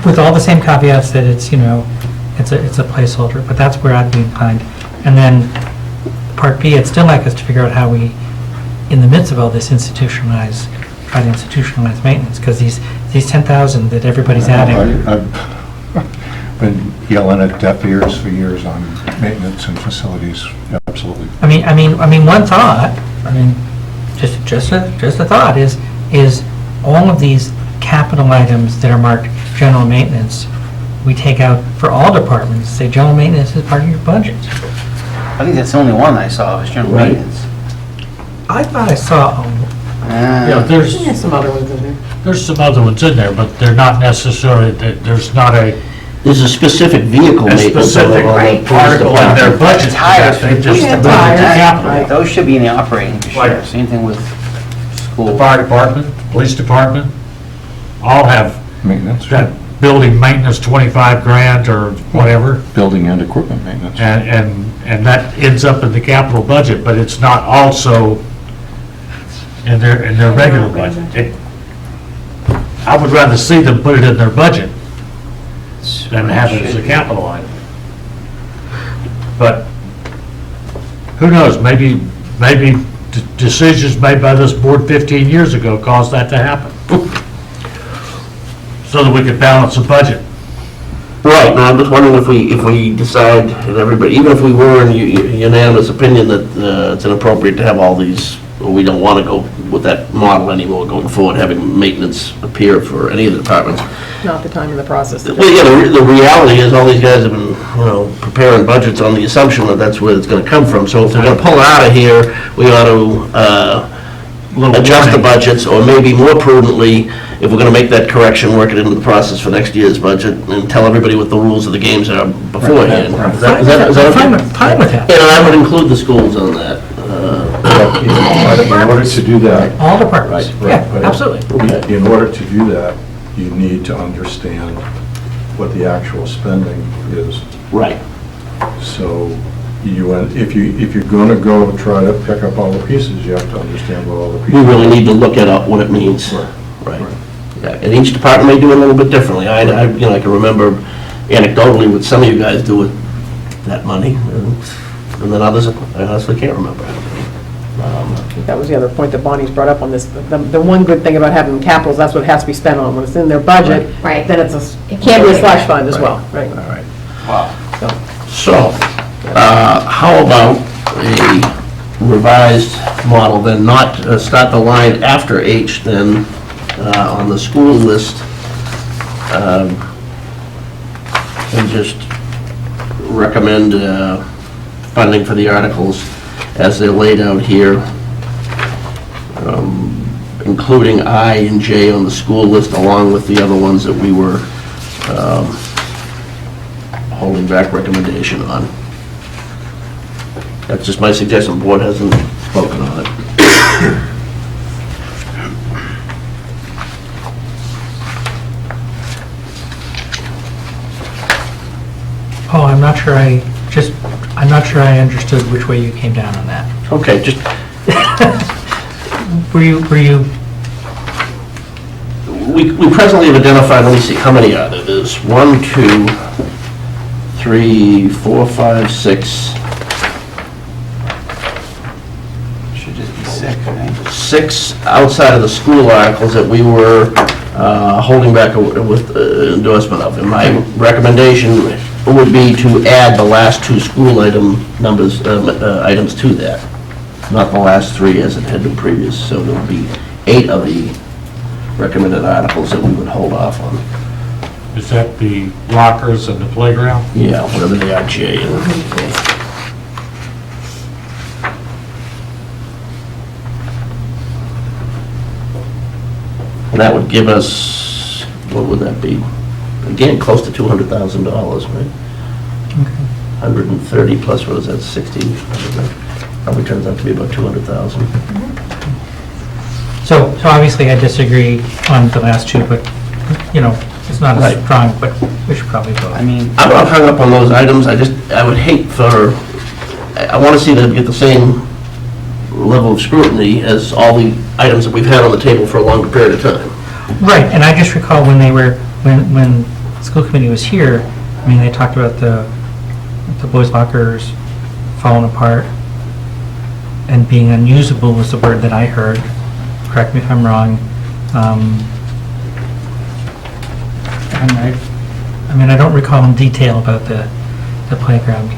with all the same caveats that it's, it's a placeholder, but that's where I'd be inclined. And then Part B, I'd still like us to figure out how we, in the midst of all this, try to institutionalize maintenance, because these 10,000 that everybody's adding. I've been yelling at deaf ears for years on maintenance and facilities, absolutely. I mean, one thought, just a thought is all of these capital items that are marked general maintenance, we take out for all departments, say general maintenance is part of your budget. I think that's the only one I saw, was general Right. maintenance. I thought I saw, Yeah, there's Some other ones in there. some other ones in there, but they're not necessarily, there's not a There's a specific vehicle maintenance. specific on the police article in their department. budget. Tires, They just Yeah, put it in tires, capital. right. Those should be in the operating, for sure. Like- Same thing with The school. fire department, police department, all have Maintenance, that building maintenance 25 grand or whatever, building and equipment maintenance. and that ends up in the capital budget, but it's not also in their regular budget. I would rather see them put it in their budget than have it as a capital item. But who knows, maybe decisions made by this board 15 years ago caused that to happen. So that we could balance the budget. Right, now I'm just wondering if we decide, and everybody, even if we were in unanimous opinion that it's inappropriate to have all these, or we don't want to go with that model anymore going forward, having maintenance appear for any of the departments. Not the time in the process. to do Well, it. yeah, the reality is, all these guys have been, preparing budgets on the assumption that that's where it's gonna come from. So if they're gonna pull it out of here, we ought to, adjust the budgets, or maybe more prudently, if we're gonna make that correction, work it into the process for next year's budget, and tell everybody what the rules of the games are beforehand. Is that okay? Fine with that. And I would include the schools on that. In order to do that, All departments, yeah, but absolutely. in order to do that, you need to understand what the actual spending is. Right. So if you're going to go try to pick up all the pieces, you have to understand what all the pieces We are. really need to look at what it means. Right. Yeah, and each department may do it a little bit differently. I can remember anecdotally what some of you guys do with that money, and then others, I honestly can't remember. I think that was the other point that Bonnie's brought up on this. The one good thing about having capitals, that's what it has to be spent on. When it's in their budget, Right. then it can be a slush fund as well, right? All right. Wow. So, how about a revised model, then not start the line after H, then on the school list, and just recommend funding for the articles as they're laid out here, including I and J on the school list, along with the other ones that we were holding back recommendation on. That's just my suggestion, the board hasn't spoken on it. Oh, I'm not sure I understood which way you came down on that. Okay, just, Were you, we presently have identified, let me see, how many are there? There's 1, 2, 3, 4, 5, 6, Should just be sick, right? 6 outside of the school articles that we were holding back with endorsement of. And my recommendation would be to add the last 2 school items to that, not the last 3 as it had been previous. So there would be 8 of the recommended articles that we would hold off on. Is that the lockers and the playground? Yeah, whatever they are, J and And that would give us, what would that be? Again, close to $200,000, right? 130 plus, what is that, 60? Probably turns out to be about 200,000. so obviously I disagree on the last 2, but, it's not Right. as strong, but we should probably vote. I mean, I'm not hung up on those items, I would hate for, I want to see them get the same level of scrutiny as all the items that we've had on the table for a longer period of time. Right, and I just recall when they were, when the school committee was here, I mean, they talked about the boys' lockers falling apart and being unusable was the word that I heard. Correct me if I'm wrong. And I mean, I don't recall in detail about the playground.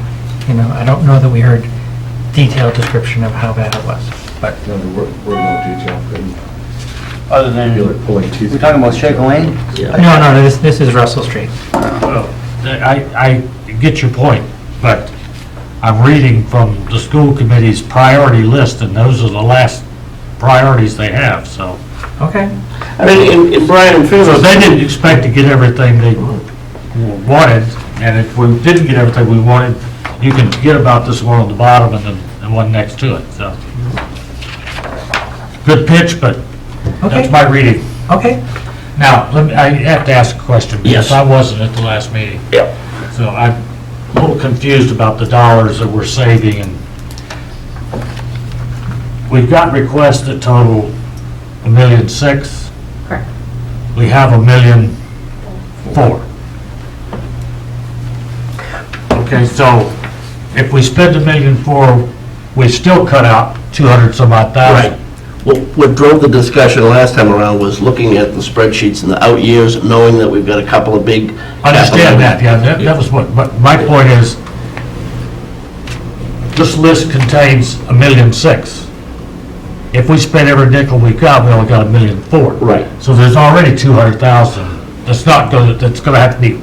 You know, I don't know that we heard detailed description of how bad it was, but. No, we're more detailed than, Other than, feel like pulling teeth. we're talking about Shaker Lane? Yeah. No, this is Russell Street. Well, I get your point, but I'm reading from the school committee's priority list, and those are the last priorities they have, so. Okay. I mean, in Brian, in So fairness, they didn't expect to get everything they wanted, and if we didn't get everything we wanted, you can forget about this one on the bottom and the one next to it, so. Good pitch, but Okay. that's my reading. Okay. Now, I have to ask a question, because Yes. I wasn't at the last meeting. Yep. So I'm a little confused about the dollars that we're saving, and we've got requests that total $1.6 million. Correct. We have $1.4 million. Okay, so if we spend $1.4 million, we still cut out 200 some odd thousand. Right. Well, what drove the discussion last time around was looking at the spreadsheets in the out years, knowing that we've got a couple of big. Understand that, yeah, that was what, but my point is, this list contains $1.6 million. If we spend every nickel we got, we only got $1.4 million. Right. So there's already 200,000 that's not gonna, that's gonna have to be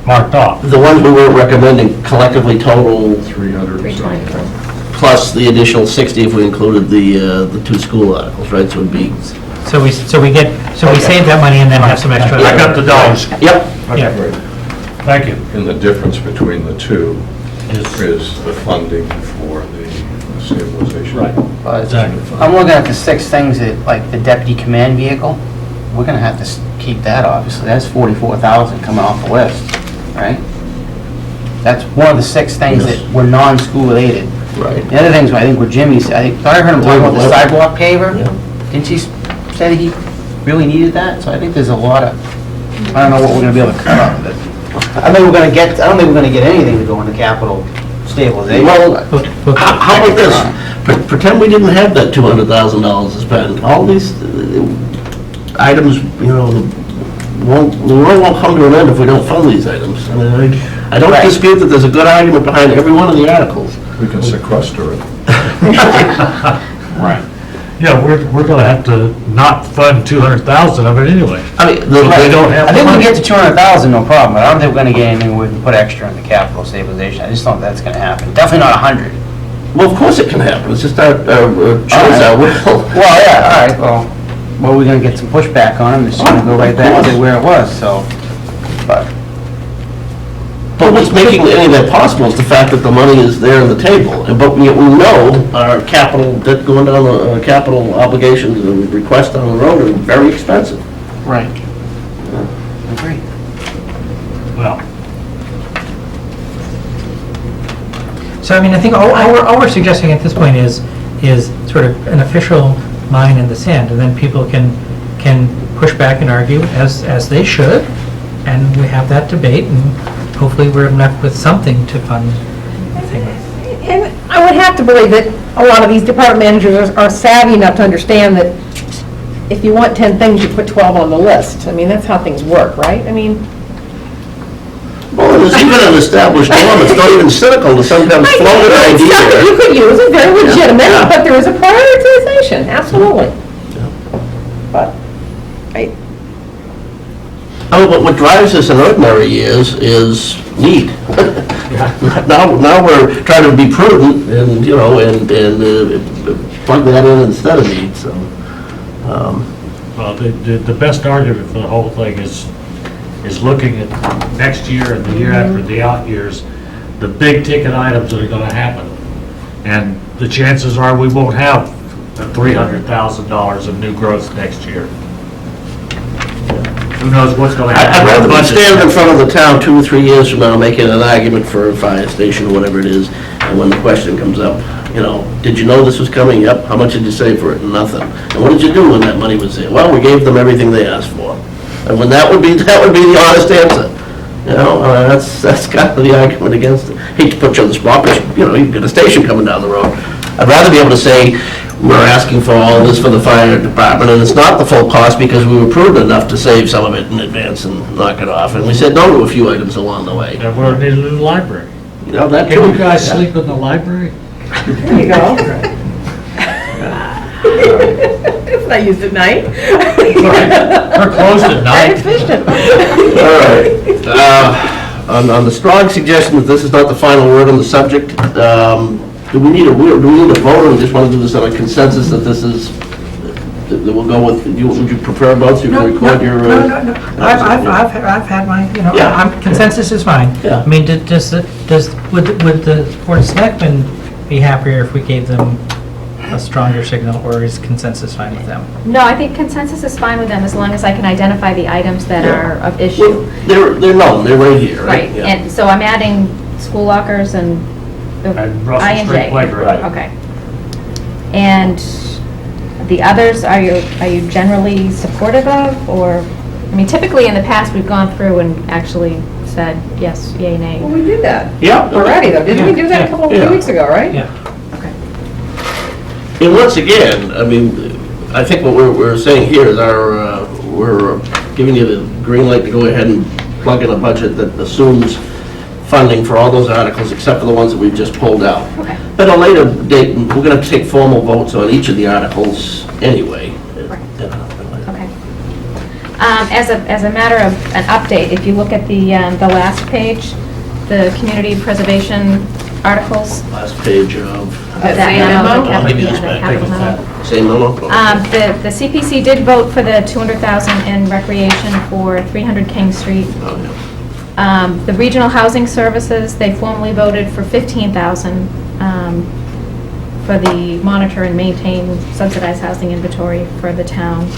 marked off. The ones we were recommending collectively total 300 or something. 324. plus the additional 60 if we included the two school articles, right? So it'd be, So we save that money and then have some extra. I got the dollars, yep. Yeah. Right. thank you. And the difference between the two Is- is the funding for the stabilization. Right. Exactly. I'm looking at the 6 things that, like the deputy command vehicle, we're gonna have to keep that, obviously. That's 44,000 coming off the list, right? That's one of the 6 things Yes. that were non-school related. Right. The other things, I think with Jimmy's, I thought I heard him talking about the sidewalk paver. Yeah. Didn't he say that he really needed that? So I think there's a lot of, I don't know what we're gonna be able to cut out of it. I don't think we're gonna get anything to go into capital stabilization. Well, Well, how about this? Pretend we didn't have that $200,000 to spend. All these items, you know, the world won't come to an end if we don't fund these items. I mean, I don't Right. dispute that there's a good argument behind every one of the articles. We can sequester it. Right. Yeah, we're gonna have to not fund 200,000 of it anyway. I mean, They don't have I the think we money. can get to 200,000, no problem, but I don't think we're gonna get anything we can put extra in the capital stabilization. I just don't think that's gonna happen. Definitely not 100. well, of course it can happen. It's just our choice, our will. Well, yeah, all right, well, we're gonna get some pushback on them, it's gonna go right back to where it was, so, but, But what's making any of that possible is the fact that the money is there on the table. But yet we know our capital, debt going down the capital obligations and requests on the road are very expensive. right. Agreed. Well, So I mean, I think all we're suggesting at this point is sort of an official line in the sand, and then people can push back and argue as they should, and we have that debate, and hopefully we're left with something to fund the thing with. And I would have to believe that a lot of these department managers are savvy enough to understand that if you want 10 things, you put 12 on the list. I mean, that's how things work, right? I mean, Well, there's even an established norm, it's not even cynical to sometimes float an it's stuff that you idea. could use, it's very legitimate, Yeah. but there is a prioritization, absolutely. But, Oh, but what drives us in ordinary years is need. Now we're trying to be prudent and, you know, and plug that in instead of need, so. well, the best argument for the whole thing is looking at next year and the year after, the out years, the big ticket items that are gonna happen. And the chances are we won't have $300,000 of new growth next year. I who knows what's going to happen. I'd rather be Budget. standing in front of the town 2 or 3 years from now, making an argument for a fire station or whatever it is, and when the question comes up, you know, did you know this was coming? Yep. How much did you save for it? Nothing. And what did you do when that money was there? Well, we gave them everything they asked for. And when that would be the honest answer. You know, that's kind of the argument against it. Hate to put you on the spot, but, you know, you've got a station coming down the road. I'd rather be able to say, we're asking for all this for the fire department, and it's not the full cost because we were prudent enough to save some of it in advance and knock it off. And we said no to a few items along the way. And we're in a new library. You know, that Can too. you guys sleep in the library? There you go. It's not used at night. We're closed at night. All right. On the strong suggestion that this is not the final word on the subject, do we need a vote, or we just want to do this on a consensus that this is, that we'll go with, would you prefer both, so you No, can record your... no. I've had my, you know, Yeah. consensus is fine. Yeah. I mean, would the Board of Selectmen be happier if we gave them a stronger signal, or is consensus fine with them? No, I think consensus is fine with them as long as I can identify the items that Yeah. are of issue. They're known, they're right here, right? Right, Yeah. and so I'm adding school lockers and the And Russell I and Street J. Playground. Right. Okay. And the others, are you generally supportive of, or, I mean, typically in the past, we've gone through and actually said yes, yay, nay. Well, we did that Yeah. already, though. Didn't we do that a couple, Yeah. few weeks ago, right? Yeah. Okay. And once again, I mean, I think what we're saying here is we're giving you the green light to go ahead and plug in a budget that assumes funding for all those articles except for the ones that we've just pulled out. Okay. At a later date, we're going to take formal votes on each of the articles anyway. Right. Okay. As a matter of an update, if you look at the last page, the community preservation articles Last page of, of that same memo, memo? the I'll give you capital, this the back. capital memo. same memo? The CPC did vote for the 200,000 in recreation for 300 King Street. Oh, yeah. The Regional Housing Services, they formally voted for 15,000 for the monitor and maintain subsidized housing inventory for the town.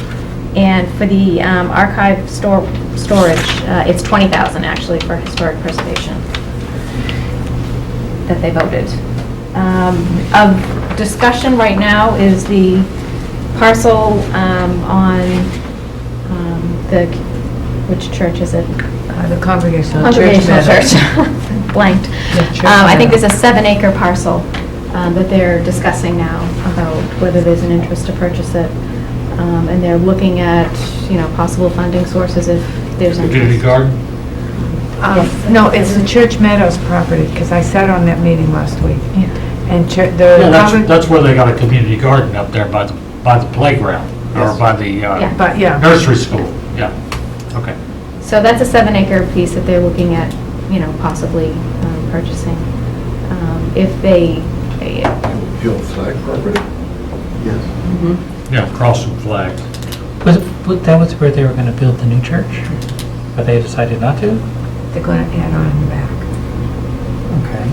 And for the archive storage, it's 20,000 actually for historic preservation that they voted. Of discussion right now is the parcel on the, which church is it? The Congregational Church. Congregational Meadows. Church, blanked. Church I think Meadows. there's a 7-acre parcel that they're discussing now about whether there's an interest to purchase it. And they're looking at, you know, possible funding sources if there's Community interest. garden? No, it's the Church Meadows property, because I sat on that meeting last week. Yeah. And Yeah, the, that's where they got a community garden up there by the playground, or by the Yeah. but yeah, nursery school, yeah, okay. So that's a 7-acre piece that they're looking at, you know, possibly purchasing. If they, Your flag property? Yeah, crossing flags. That was where they were gonna build the new church, but they decided not to? they're going to add on in the back. Okay.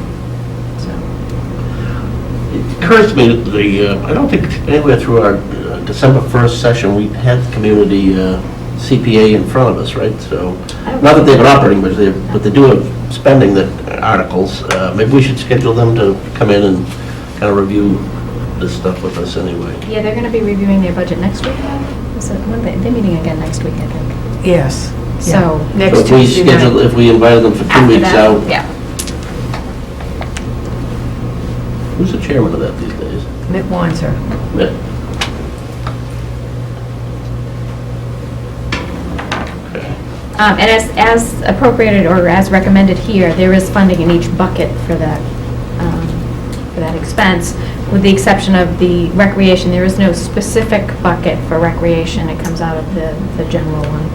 It occurs to me that I don't think anywhere through our December 1st session, we had the community CPA in front of us, right? So, not that they've been operating, but they do have spending that articles. Maybe we should schedule them to come in and kind of review this stuff with us anyway. yeah, they're going to be reviewing their budget next week. Is it, when they're meeting again next week, I think. Yes. So. So Next if we Tuesday schedule, night. if we invited them for 2 After weeks that, out, Yeah. who's the chairman of that these days? Mick Wanzer. Mitt. Okay. And as appropriated or as recommended here, there is funding in each bucket for that expense, with the exception of the recreation. There is no specific bucket for recreation. It comes out of the general one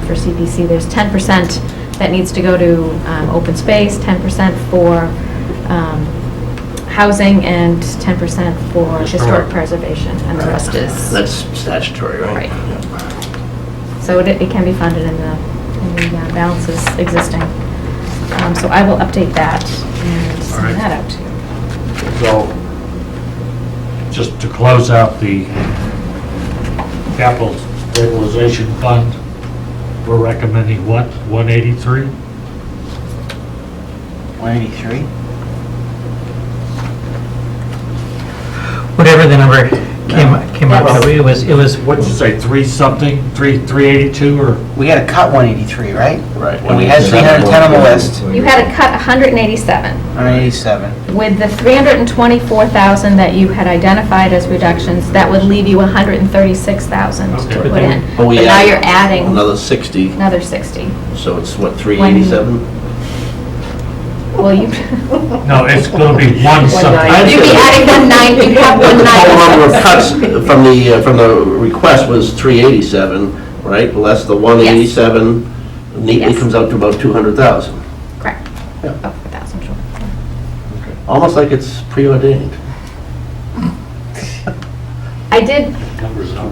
for CPC. There's 10% that needs to go to open space, 10% for housing, and 10% for historic preservation, and the rest is. That's statutory, right? Right. Yeah. So it can be funded in the balances existing. So I will update that and right. send that out to you. So, just to close out the capital stabilization fund, we're recommending what, 183? 183? Whatever the number came up to, it was, What'd you say, 3-something, 382, or? We had to cut 183, right? Right. And we had 310 on the list, You had to cut 187. 187. With the 324,000 that you had identified as reductions, that would leave you 136,000 Okay. to put in. But But we now added you're adding Another 60, another 60. so it's what, 387? Well, you, No, it's gonna be one something. you'd be adding 190, you'd have The total number of 190. cuts from the request was 387, right? Less the 187 neatly Yes. comes out to about 200,000. Correct. Yeah. Oh, 1,000, sure. Almost like it's preordained. I did,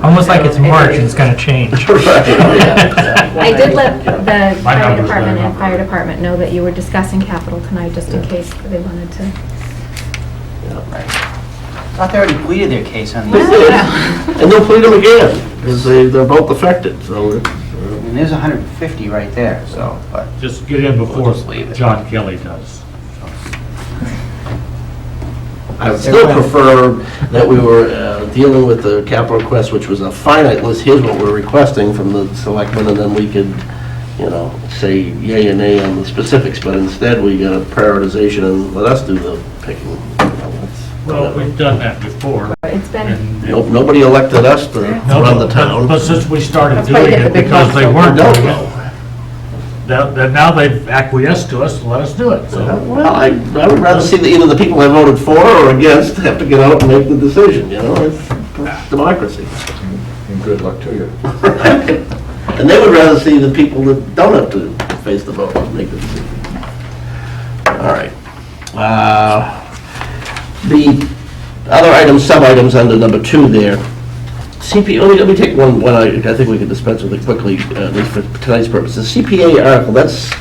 almost like it's March and it's gonna change. I did let the My highway number's department going and up. fire department know that you were discussing capital tonight, just in case they wanted to. Thought they already pleaded their case on They these. did. And they'll plead them again, because they're both affected, so it's, I mean, there's 150 right there, so, but Just get in before just leave it. John Kelly does. I would still prefer that we were dealing with the capital request, which was a finite list. Here's what we're requesting from the selectmen, and then we could, say yay or nay on the specifics. But instead, we got a prioritization and let us do the picking. Well, we've done that before. It's been, and- Nobody elected us to No, run the but- town. But since we started That's why you doing get it the big because they bucks. weren't Don't doing know. it, now they've acquiesced to us to let us do it, so. Well, I would rather see that either the people I voted for or against have to get out and make the decision, It's democracy. And good luck to you. And they would rather see the people that don't have to face the vote make the decision. All right. The other items, sub-items under number 2 there. let me take one I think we can dispense with it quickly, at least for tonight's purposes. CPA article, that's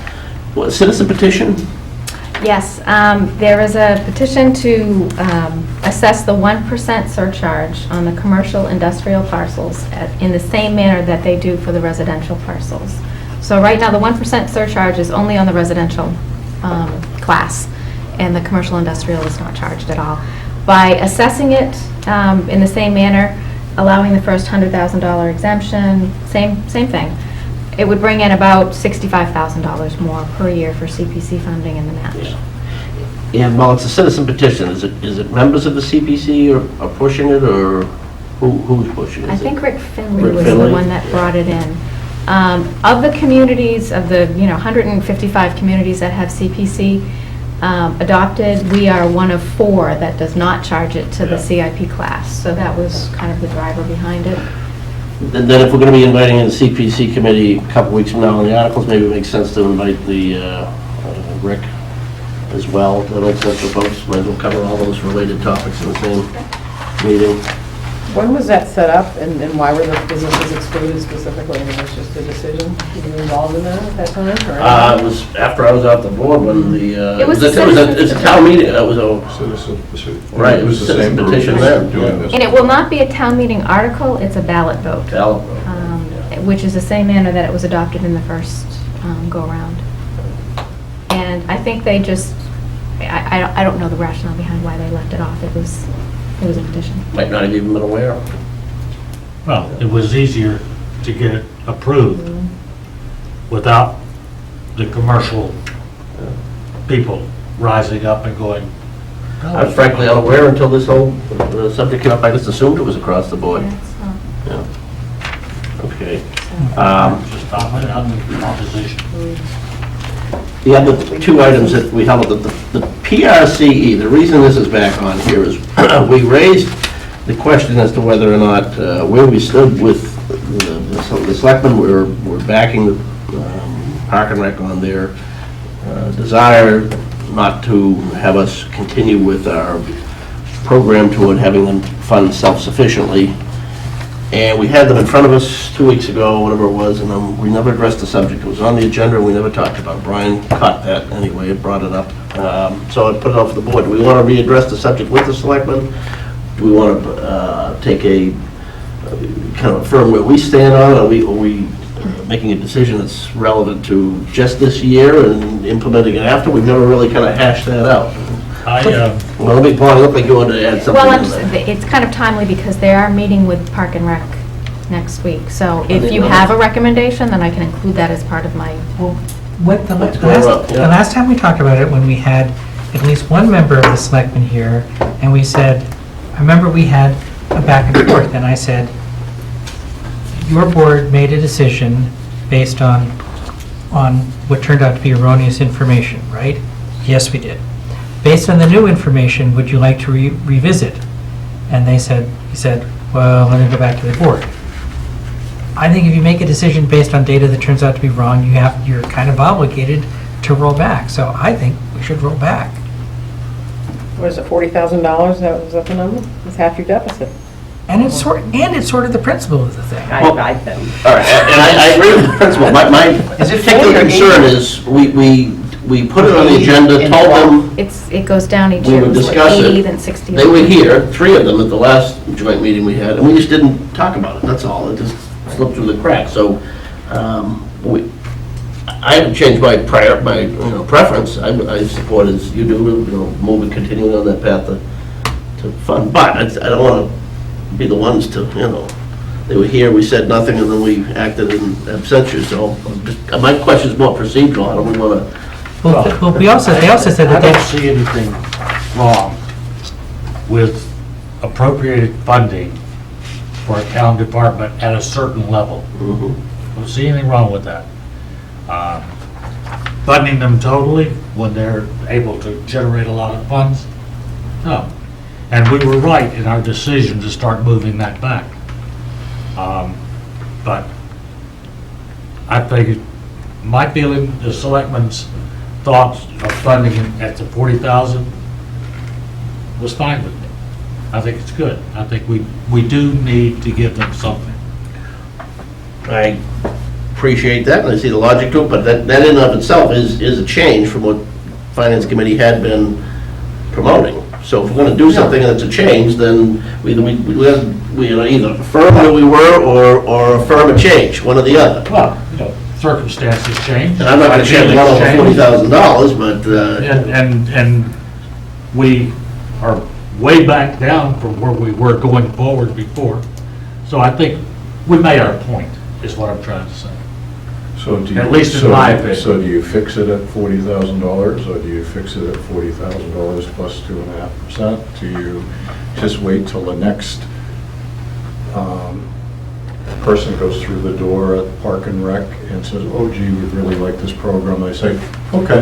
what, citizen petition? yes, there is a petition to assess the 1% surcharge on the commercial industrial parcels in the same manner that they do for the residential parcels. So right now, the 1% surcharge is only on the residential class, and the commercial industrial is not charged at all. By assessing it in the same manner, allowing the first $100,000 exemption, same thing. It would bring in about $65,000 more per year for CPC funding and the match. And while it's a citizen petition, is it members of the CPC are pushing it, or who's pushing it? I think Rick Finley Rick was Finley? the one that brought it in. Of the communities, of the 155 communities that have CPC adopted, we are one of 4 that does not charge it to the CIP class. So that was kind of the driver behind it. Then if we're going to be inviting in the CPC committee a couple weeks from now on the articles, maybe it makes sense to invite the Rick as well, the Old Central folks, might as well cover all those related topics in the same meeting. When was that set up, and why were the businesses excluded specifically? I mean, it was just a decision, you were involved in that at that time, or? It was after I was off the board when the, It was a it's a citizens' town meeting, it was a, Right, It was the same group petition that there, was doing yeah. this. And it will not be a town meeting article, it's a ballot vote, ballot. which is the same manner that it was adopted in the first go-around. And I think they just, I don't know the rationale behind why they left it off. It was a petition. Might not have even been aware. Well, it was easier to get it approved without the commercial people rising up and going, I was frankly unaware until this whole subject came up. I just assumed it was across the board. Yeah, it's not. Yeah. Okay. just opt it out of opposition. The other 2 items that we held, the PRCE, the reason this is back on here is we raised the question as to whether or not, where we stood with the selectmen were backing the Park and Rec on their desire not to have us continue with our program toward having them fund self-sufficiently. And we had them in front of us 2 weeks ago, whatever it was, and we never addressed the subject. It was on the agenda, we never talked about it. Brian caught that anyway, brought it up. So I put it off for the board. Do we want to readdress the subject with the selectmen? Do we want to take a kind of affirm where we stand on it? Are we making a decision that's relevant to just this year and implementing it after. We've never really kind of hashed that out. Well, let me, Paul, look like you wanted to add something Well, to that. it's kind of timely because they are meeting with Park and Rec next week. So if they you will? have a recommendation, then I can include that as part of my, What the Let's go up, last, yeah. the last time we talked about it, when we had at least one member of the selectmen here, and we said, I remember we had a back and forth, and I said, your board made a decision based on what turned out to be erroneous information, right? Yes, we did. Based on the new information, would you like to revisit? And he said, well, let me go back to the board. I think if you make a decision based on data that turns out to be wrong, you're kind of obligated to roll back. So I think we should roll back. What is it, $40,000? Was that the number? It's half your deficit. And it's sort of the principle of the thing. I think. All right, and I agree with the principle. My Is it particular 40 or concern 80? is, we put it on the agenda, In told them it goes down each we year. would It was like discuss 80, it. then 60. They were here, 3 of them, at the last joint meeting we had, and we just didn't talk about it, that's all. It just slipped through the cracks. So I haven't changed my preference. I support as you do, moving, continuing on that path to fund. But I don't want to be the ones to, they were here, we said nothing, and then we acted in absentia. So my question is more procedural. How do we want to? Well, they also said that I don't see anything wrong with appropriated funding for a town department at a certain level. I don't see anything wrong with that. Funding them totally when they're able to generate a lot of funds, no. And we were right in our decision to start moving that back. But I think my feeling, the selectmen's thoughts of funding it at the 40,000 was fine with me. I think it's good. I think we do need to give them something. I appreciate that, and I see the logic to it, but that in and of itself is a change from what Finance Committee had been promoting. So if we're going to do something that's a change, then we either affirm where we were or affirm a change, one or the other. Well, circumstances change. And I'm not going to shed one over $40,000, but... And we are way back down from where we were going forward before. So I think we made our point, is what I'm trying to say. So do you, At least in my opinion. So do you fix it at $40,000, or do you fix it at $40,000 plus 2.5%? Do you just wait till the next person goes through the door at Park and Rec and says, oh gee, we'd really like this program? They say, okay,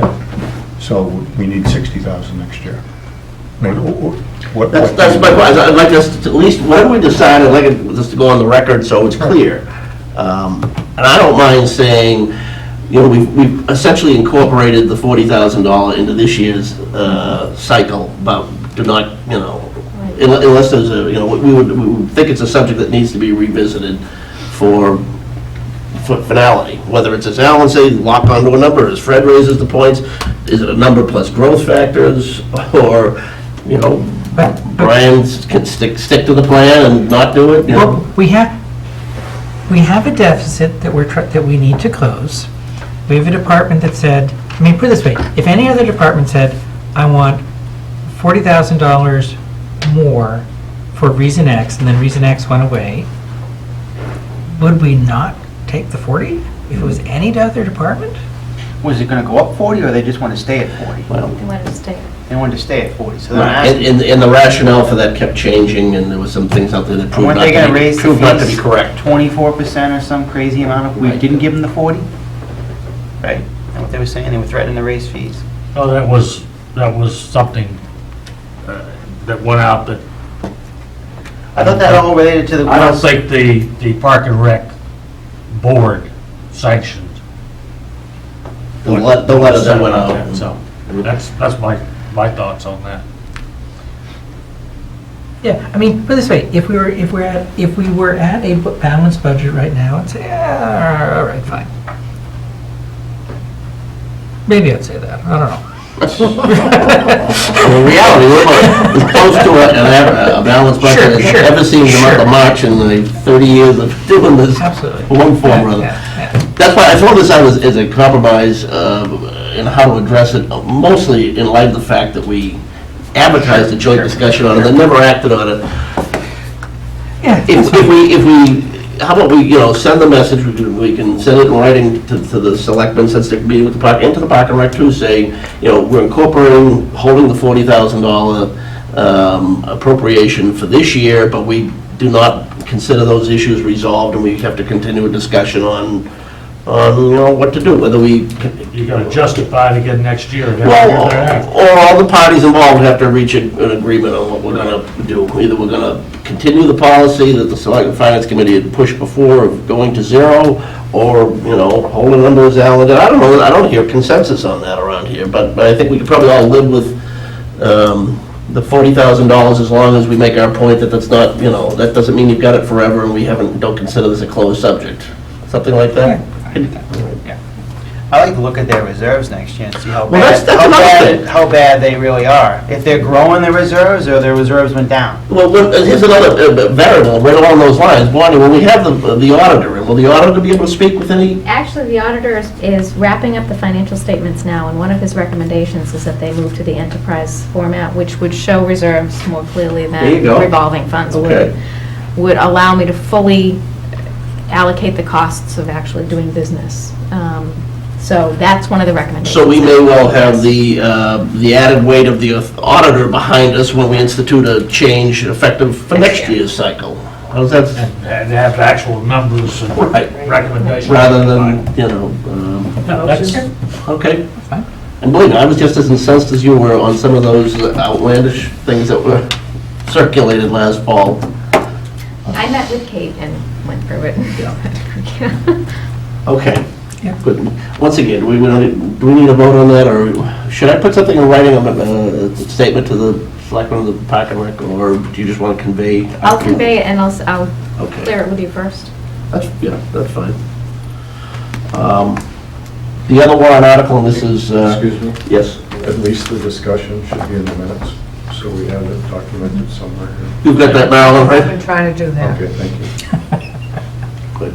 so we need 60,000 next year. I mean, what? That's my question. I'd like us to, at least, whatever we decide, I'd like us to go on the record so it's clear. And I don't mind saying, we've essentially incorporated the $40,000 into this year's cycle, but do not, unless there's we would think it's a subject that needs to be revisited for finality. Whether it's, as Alan says, lock onto a number, as Fred raises the points, is it a number plus growth factors, or, Brian can stick to the plan and not do it? Well, we have a deficit that we need to close. We have a department that said, put it this way, if any other department said, I want $40,000 more for reason X, and then reason X went away, would we not take the 40 if it was any other department? Was it gonna go up 40, or they just want to stay at 40? Well, They wanted to stay. They wanted to stay at 40, so they're right. asking, And the rationale for that kept changing, and there was some things out there that proved weren't not they gonna to be, raise the proved not to be fees correct. 24% or some crazy amount if we Right. didn't give them the 40? Right, is that what they were saying? They were threatening to raise fees. Oh, that was something that went out that, I thought that all related to the... I don't think the Park and Rec board sanctioned. The letter that went out. So, that's my thoughts on that. Yeah, put it this way, if we were at a balanced budget right now, I'd say, all right, fine. Maybe I'd say that, I don't know. In reality, we're as close to a balanced budget as I've ever seen in the month of March in the 30 years of doing this. Absolutely. One form or other. That's why I throw this out as a compromise in how to address it, mostly in light of the fact that we advertised a joint discussion on it and then never acted on it. Yeah. If we, how about we, send the message, we can send it in writing to the selectmen, since they're meeting with the park, and to the Park and Rec too, saying, we're incorporating, holding the $40,000 appropriation for this year, but we do not consider those issues resolved, and we have to continue a discussion on what to do, whether we, You gotta justify it again next year. or all the parties involved have to reach an agreement on what we're gonna do. Either we're gonna continue the policy that the Select and Finance Committee had pushed before of going to zero, or, hold a number as Alan did. I don't know, I don't hear consensus on that around here, but I think we could probably all live with the $40,000 as long as we make our point that that's not, that doesn't mean you've got it forever and we don't consider this a closed subject. Something like that? I like to look at their reserves next year and see how Well, that's bad, another thing. how bad they really are. If they're growing their reserves, or their reserves went down. Well, here's another variable right along those lines. Bonnie, when we have the auditor, will the auditor be able to speak with any? Actually, the auditor is wrapping up the financial statements now, and one of his recommendations is that they move to the enterprise format, which would show reserves more clearly There you than go. revolving funds Okay. would allow me to fully allocate the costs of actually doing business. So that's one of the recommendations. So we may well have the added weight of the auditor behind us when we institute a change effective for next year's cycle. How's that? And have actual numbers and Right. recommendations. Rather than, No, that's, okay. And believe me, I was just as incensed as you were on some of those outlandish things that were circulated last fall. I met with Kate and went through it. Okay. Yeah. Good. Once again, do we need a vote on that, or should I put something in writing, a statement to the selectmen of the Park and Rec, or do you just want to convey? I'll convey it and I'll Okay. clear it with you first. That's fine. The other warrant article, and this is, Excuse me? yes, At least the discussion should be in the minutes, so we have it documented somewhere here. you've got that, Marilyn, I've right? been trying to do that. Okay, thank you. Good.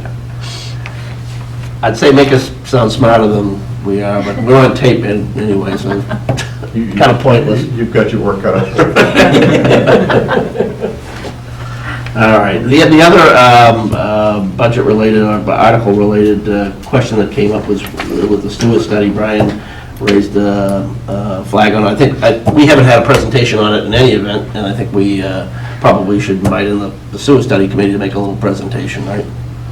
I'd say make us sound smarter than we are, but we're on tape anyway, so kind of pointless. You've got your work cut out for you. All right, the other budget-related, or article-related question that came up was with the Stewart study. Brian raised a flag on it. I think, we haven't had a presentation on it in any event, and I think we probably should invite in the Stewart study committee to make a little presentation, right?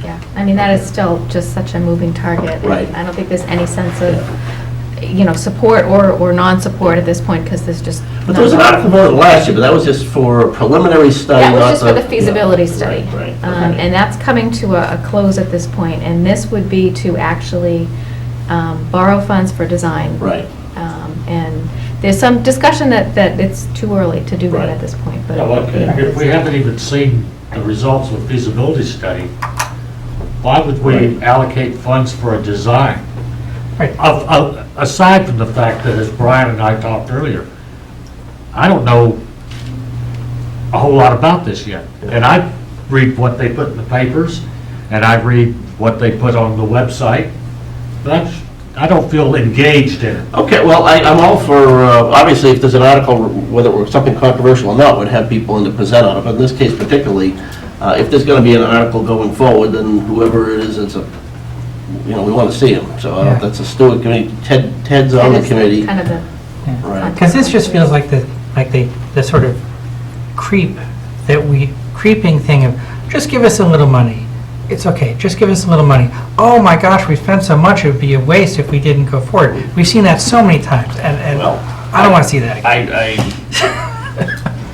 Yeah, I mean, that is still just such a moving target. and Right. I don't think there's any sense of, support or non-support at this point, because there's just. But there was an article voted last year, but that was just for a preliminary study, That was not just for the feasibility study. Right, And that's coming to a close at this point, and this would be to actually borrow funds for design. Right. And there's some discussion that it's too early to do that Right. at this point, but. if we haven't even seen the results of the feasibility study, why would we allocate funds for a design? Right. Aside from the fact that, as Brian and I talked earlier, I don't know a whole lot about this yet. And I read what they put in the papers, and I read what they put on the website, but I don't feel engaged in it. Okay, well, I'm all for, obviously, if there's an article, whether it were something controversial or not, would have people in to present on it, but in this case particularly, if there's going to be an article going forward, then whoever it is, we want to see him. So Yeah. that's a Stewart committee, Ted's on the That is committee. Kind of the. Right. Because this just feels like the sort of creeping thing of, just give us a little money. It's okay, just give us a little money. Oh my gosh, we spent so much, it would be a waste if we didn't go forward. We've seen that so many times, and Well, I don't want to see that again. I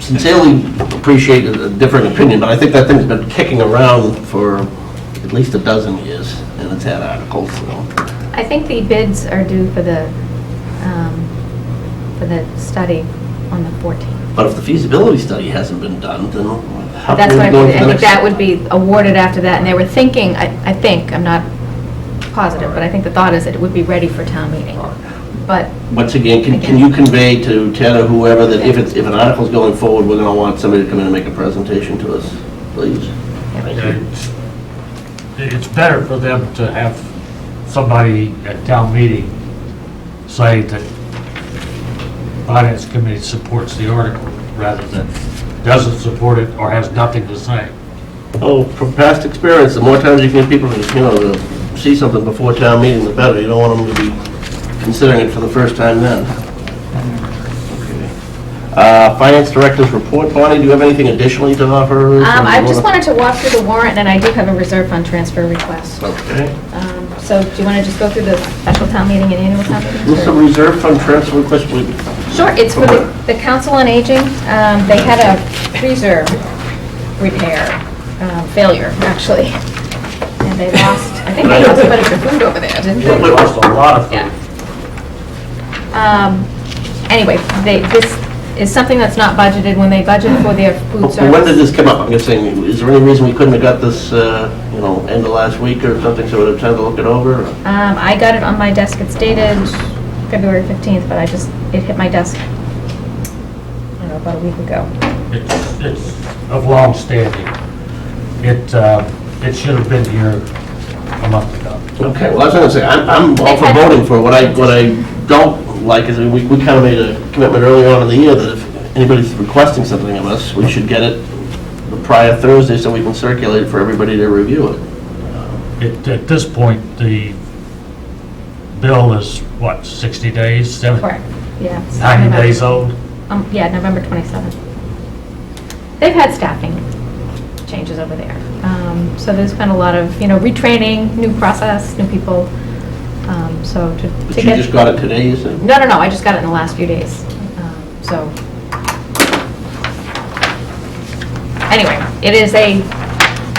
sincerely appreciate a different opinion, but I think that thing's been kicking around for at least a dozen years, and it's had articles, so. I think the bids are due for the study on the 14th. But if the feasibility study hasn't been done, then how That's can what we I go mean, to I the think next? that would be awarded after that, and they were thinking, I think, I'm not positive, but I think the thought is that it would be ready for town meeting. but Once again, can you convey to Ted or whoever that if an article's going forward, we're gonna want somebody to come in and make a presentation to us, please? Thank you. It's better for them to have somebody at town meeting say that Finance Committee supports the article rather than doesn't support it or has nothing to say. Oh, from past experience, the more times you can get people, to see something before town meeting, the better. You don't want them to be considering it for the first time then. Okay. Finance Director's report. Bonnie, do you have anything additionally to offer? I just wanted to walk through the warrant, and I do have a reserve fund transfer request. Okay. So do you want to just go through the special town meeting and annual town meeting? What's the reserve fund transfer request? Sure, it's for the Council on Aging. They had a freezer repair failure, actually. And they lost, I think they lost quite a bit of food over there, didn't they? We lost a lot of food. Yeah. Anyway, this is something that's not budgeted when they budget for their food service. When did this come up? I'm just saying, is there any reason we couldn't have got this, end of last week or something, so we'd have time to look it over? I got it on my desk. It's dated February 15th, but it hit my desk, I don't know, about a week ago. It's of long standing. It should have been here a month ago. Okay, well, I was gonna say, I'm all for voting for it. What I don't like is we kind of made a commitment earlier on in the year that if anybody's requesting something of us, we should get it the prior Thursday so we can circulate it for everybody to review it. At this point, the bill is, what, 60 days? Correct, yeah. 90 days old? Yeah, November 27th. They've had staffing changes over there. So there's been a lot of, retraining, new process, new people. So to But get... you just got it today, you said? No, I just got it in the last few days. So, anyway, it is a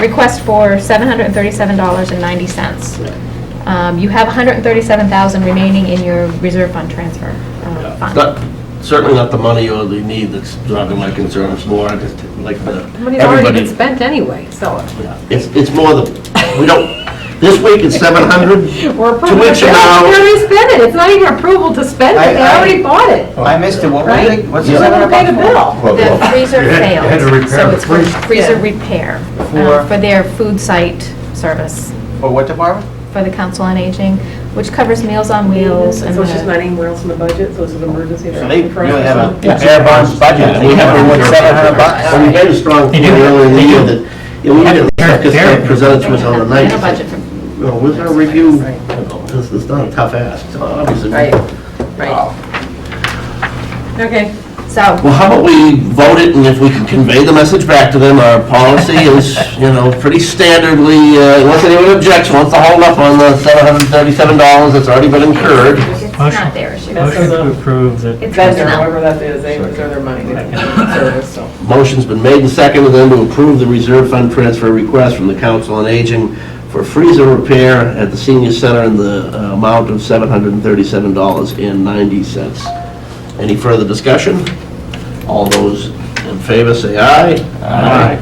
request for $737.90. You have $137,000 remaining in your reserve fund transfer It's fund. not, certainly not the money or the need that's driving my concern. It's more, I just like the, Money's already been everybody. spent anyway, so. It's more the, we don't, this week it's 700. We're 2 approving weeks from it. now. They already spent it. It's not even approval to spend it. They already bought it. I missed it, what was Right? it? What's You're the gonna pay the about? bill. The freezer You had to failed, repair so the it's for freezer. freezer Yeah. repair For? for their food site service For what department? for the Council on Aging, which covers Meals on Wheels and So it's just the... not anywhere else in the budget, so it's an emergency. So they really have a Yeah. bare bones budget, we have Yeah. what, $700? So we made a strong point earlier in the year that, we had to presented to us on the night. No budget for... We're gonna review, this is not a tough ask, so obviously. Right. Okay. So, Well, how about we vote it, and if we can convey the message back to them, our policy is, pretty standardly, unless anyone objects, wants to hold up on the $737 that's already been incurred. it's not their issue. Motion to approve the It's Vendor, personnel. whoever that is, they deserve their money. They don't get the service, so. Motion's been made and seconded then to approve the reserve fund transfer request from the Council on Aging for freezer repair at the senior center in the amount of $737.90. Any further discussion? All those in favor say aye. Aye.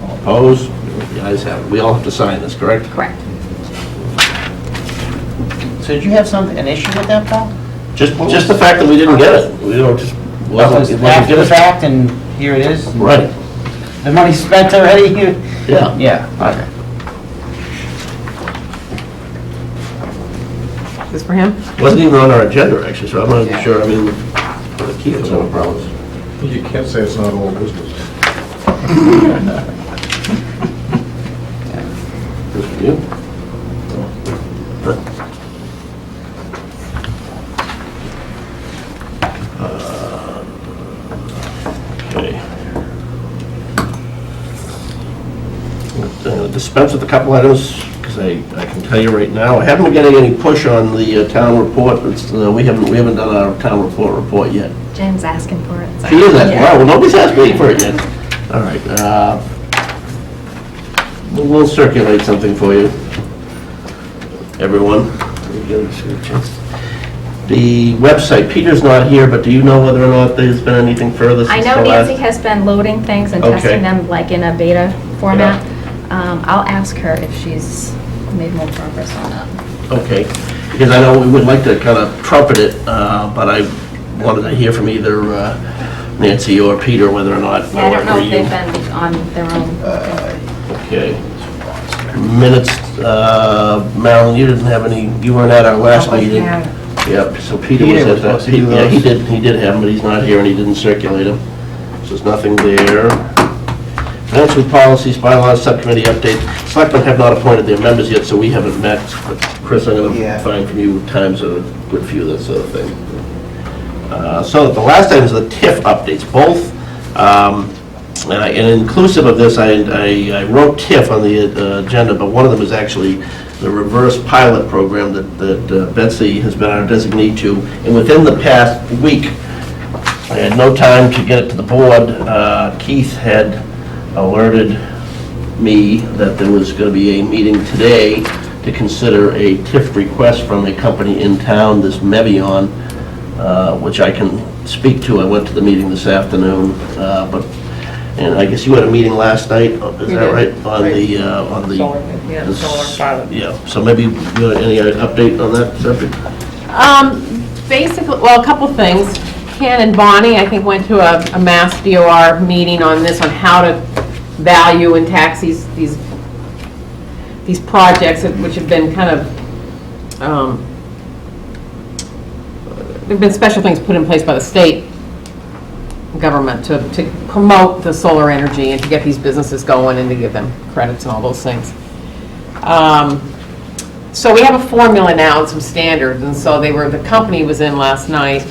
All opposed? The ayes have it. We all have to sign this, correct? Correct. So did you have an issue with that, Paul? Just the fact that we didn't get it. Just Well, wasn't, it wasn't after the given. fact, and here it is? Right, The money's spent already? yeah. Yeah, okay. This for him? Wasn't even on our agenda, actually, so I'm not sure, for the key, it's no problems. You can't say it's not old business. Good for you. Okay. Dispense with a couple items, because I can tell you right now, I haven't been getting any push on the town report. We haven't done our town report yet. Jen's asking for it. so- She is asking, Yeah. well, nobody's asked me for it yet. All right, we'll circulate something for you, everyone. The website, Peter's not here, but do you know whether or not there's been anything further I since know the last? Nancy has been loading things and Okay. testing them like in a beta format. I'll ask her if she's made more progress on that. Okay. because I know we would like to kind of trumpet it, but I wanted to hear from either Nancy or Peter whether or not. Yeah, I don't know or if you. they've been on their own. Okay. Minutes, Marilyn, you didn't have any, you weren't at our last meeting. Yep, so Peter was Peter was at that. supposed to do Yeah, those. he did have them, but he's not here and he didn't circulate them. So there's nothing there. Financial policies, bylaws, subcommittee update. Selectmen have not appointed their members yet, so we haven't met. But Chris, I'm gonna Yeah. find from you times that are good for you, that sort of thing. So the last item is the TIF updates, both, and inclusive of this, I wrote TIF on the agenda, but one of them is actually the reverse pilot program that Betsy has been our designee to. And within the past week, I had no time to get it to the board. Keith had alerted me that there was going to be a meeting today to consider a TIF request from a company in town, this Mevion, which I can speak to. I went to the meeting this afternoon, and I guess you had a meeting last night, is We that did, right? On the Solar, yeah, solar pilot. Yeah, so maybe you got any update on that subject? Basically, well, a couple things. Ken and Bonnie, I think, went to a Mass DOR meeting on this, on how to value and tax these projects, which have been kind of, there've been special things put in place by the state government to promote the solar energy and to get these businesses going and to give them credits and all those things. So we have a formula now and some standards, and so the company was in last night,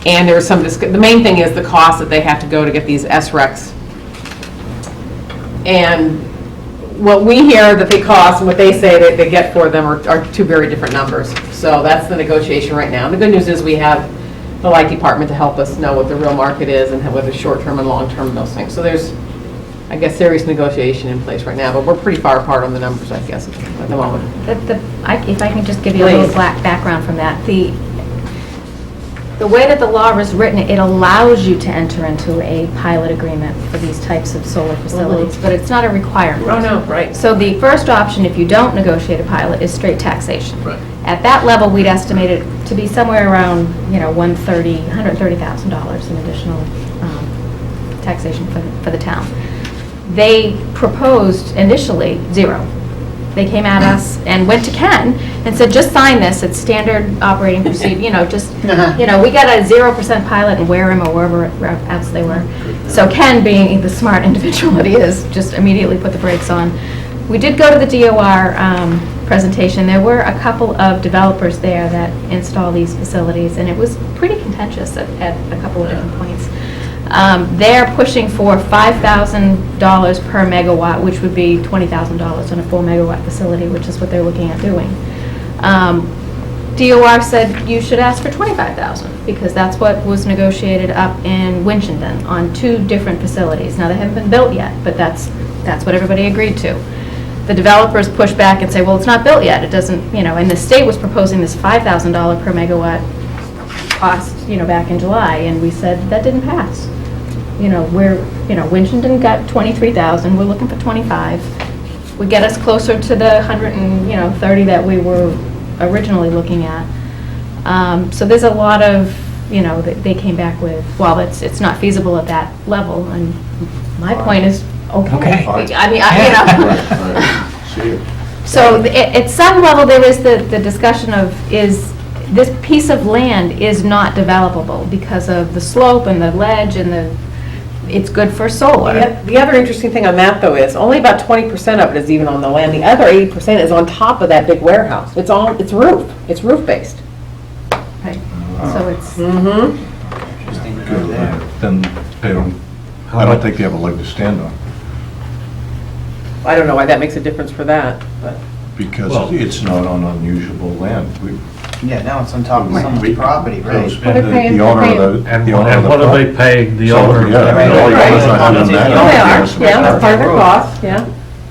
and there was some, the main thing is the cost that they have to go to get these SRECs. And what we hear that they cost and what they say that they get for them are two very different numbers. So that's the negotiation right now. And the good news is we have the light department to help us know what the real market is and whether short-term and long-term and those things. So there's, I guess, serious negotiation in place right now, but we're pretty far apart on the numbers, I guess, at the moment. If I can just give you a little Please. background from that. The way that the law is written, it allows you to enter into a pilot agreement for these types of solar facilities, but it's not a requirement. Oh, no, right. So the first option, if you don't negotiate a pilot, is straight taxation. Right. At that level, we'd estimate it to be somewhere around, $130,000 in additional taxation for the town. They proposed initially zero. They came at us and went to Ken and said, just sign this, it's standard operating procedure, we got a 0% pilot in Wareham or wherever else they were. So Ken, being the smart individual that he is, just immediately put the brakes on. We did go to the DOR presentation. There were a couple of developers there that install these facilities, and it was pretty contentious at a couple of different points. They're pushing for $5,000 per megawatt, which would be $20,000 on a 4 megawatt facility, which is what they're looking at doing. DOR said you should ask for $25,000 because that's what was negotiated up in Winchendon on 2 different facilities. Now, they haven't been built yet, but that's what everybody agreed to. The developers push back and say, well, it's not built yet. It doesn't, and the state was proposing this $5,000 per megawatt cost, back in July, and we said that didn't pass. Winchendon got 23,000, we're looking for 25. Would get us closer to the 130 that we were originally looking at. So there's a lot of, they came back with, well, it's not feasible at that level, and my point is, okay. I mean, So at some level, there is the discussion of, this piece of land is not developable because of the slope and the ledge and it's good for solar. The other interesting thing on that, though, is only about 20% of it is even on the land. The other 80% is on top of that big warehouse. It's roof-based. Right. So it's, Interesting to go there. Then they don't, I don't think they have a leg to stand on, I don't know why that makes a difference for that, but. because Well- it's not on unusable land. Yeah, now it's on top of someone's property, right? Well, they're paying- The owner of the... And the owner of the what are they pro- paying the So, owner? yeah, Right. all you Right. is not doing that. Oh, Oh, they are, Yes, yeah, that's part of their Road. cost, yeah.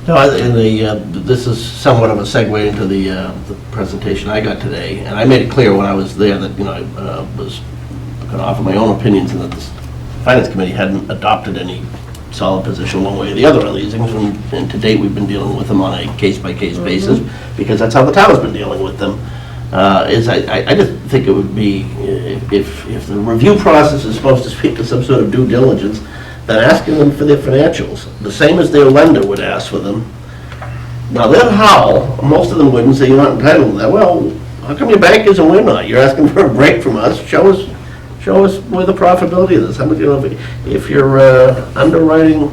No, this is somewhat of a segue into the presentation I got today, and I made it clear when I was there that, I was going to offer my own opinions, and that the Finance Committee hadn't adopted any solid position one way or the other on these things, and to date, we've been dealing with them on a case-by-case basis, because that's how the town's been dealing with them. is I just think it would be, if the review process is supposed to speak to some sort of due diligence, then asking them for their financials, the same as their lender would ask for them. Now, they'll howl, most of them wouldn't say you're not entitled to that. Well, how come your bank is and we're not? You're asking for a break from us, show us where the profitability of this. How much, you know, if you're underwriting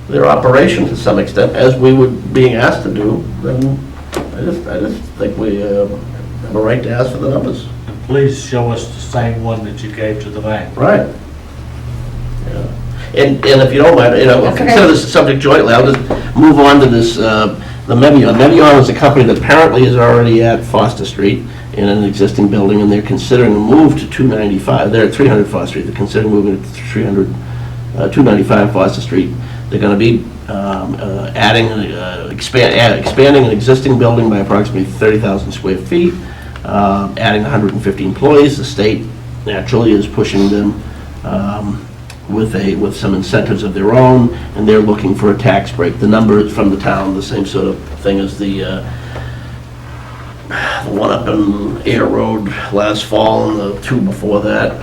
their operation to some extent, as we would being asked to do, then I just think we have a right to ask for the numbers. Please show us the same one that you gave to the bank. Right. Yeah. And if you don't mind, you know, we'll consider this subject jointly. I'll just move on to this, the Mevion. Mevion is a company that apparently is already at Foster Street in an existing building, and they're considering a move to 295. They're at 300 Foster Street. They're considering moving to 295 Foster Street. They're going to be expanding an existing building by approximately 30,000 square feet, adding 150 employees. The state naturally is pushing them with some incentives of their own, and they're looking for a tax break. The number from the town, the same sort of thing as the one up in Air Road last fall and the two before that,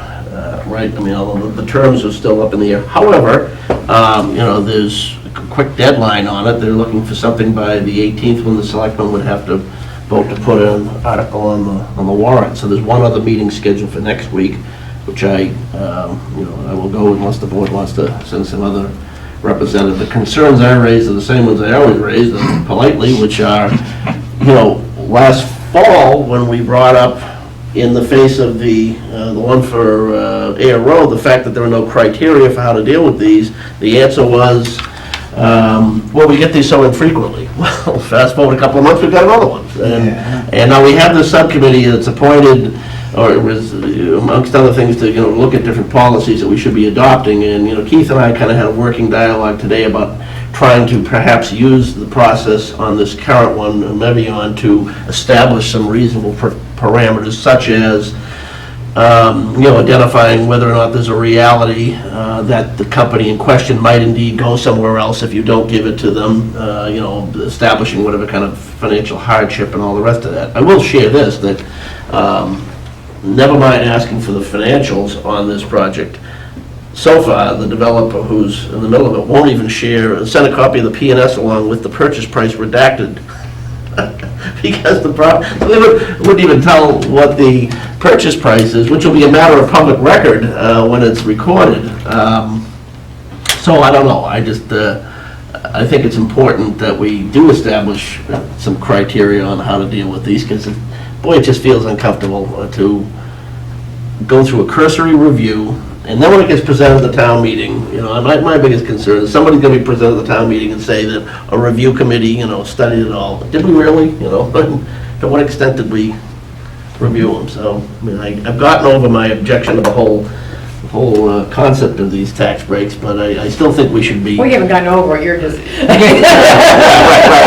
right? I mean, although the terms are still up in the air. However, you know, there's a quick deadline on it. They're looking for something by the 18th when the selectmen would have to vote to put an article on the warrant. So there's one other meeting scheduled for next week, which I will go unless the board wants to send some other representative. The concerns I raised are the same ones I always raised, politely, which are, you know, last fall when we brought up in the face of the one for Air Road, the fact that there were no criteria for how to deal with these, the answer was, well, we get these so infrequently. Well, fast forward a couple of months, we've got another one. And now we have this subcommittee that's appointed, or it was, amongst other things, to, you know, look at different policies that we should be adopting. And, you know, Keith and I kind of had a working dialogue today about trying to perhaps use the process on this current one, Mevion, to establish some reasonable parameters, such as, you know, identifying whether or not there's a reality that the company in question might indeed go somewhere else if you don't give it to them, you know, establishing whatever kind of financial hardship and all the rest of that. I will share this, that never mind asking for the financials on this project. So far, the developer who's in the middle of it won't even send a copy of the P&S along with the purchase price redacted. Because they wouldn't even tell what the purchase price is, which will be a matter of public record when it's recorded. So I don't know, I think it's important that we do establish some criteria on how to deal with these, because boy, it just feels uncomfortable to go through a cursory review, and then when it gets presented at the town meeting, you know, my biggest concern is somebody's going to be presented at the town meeting and say that a review committee, you know, studied it all. Did we really? You know, to what extent did we review them? So, I mean, I've gotten over my objection to the whole concept of these tax breaks, but I still think we should be. We haven't gotten over it, you're just. Right,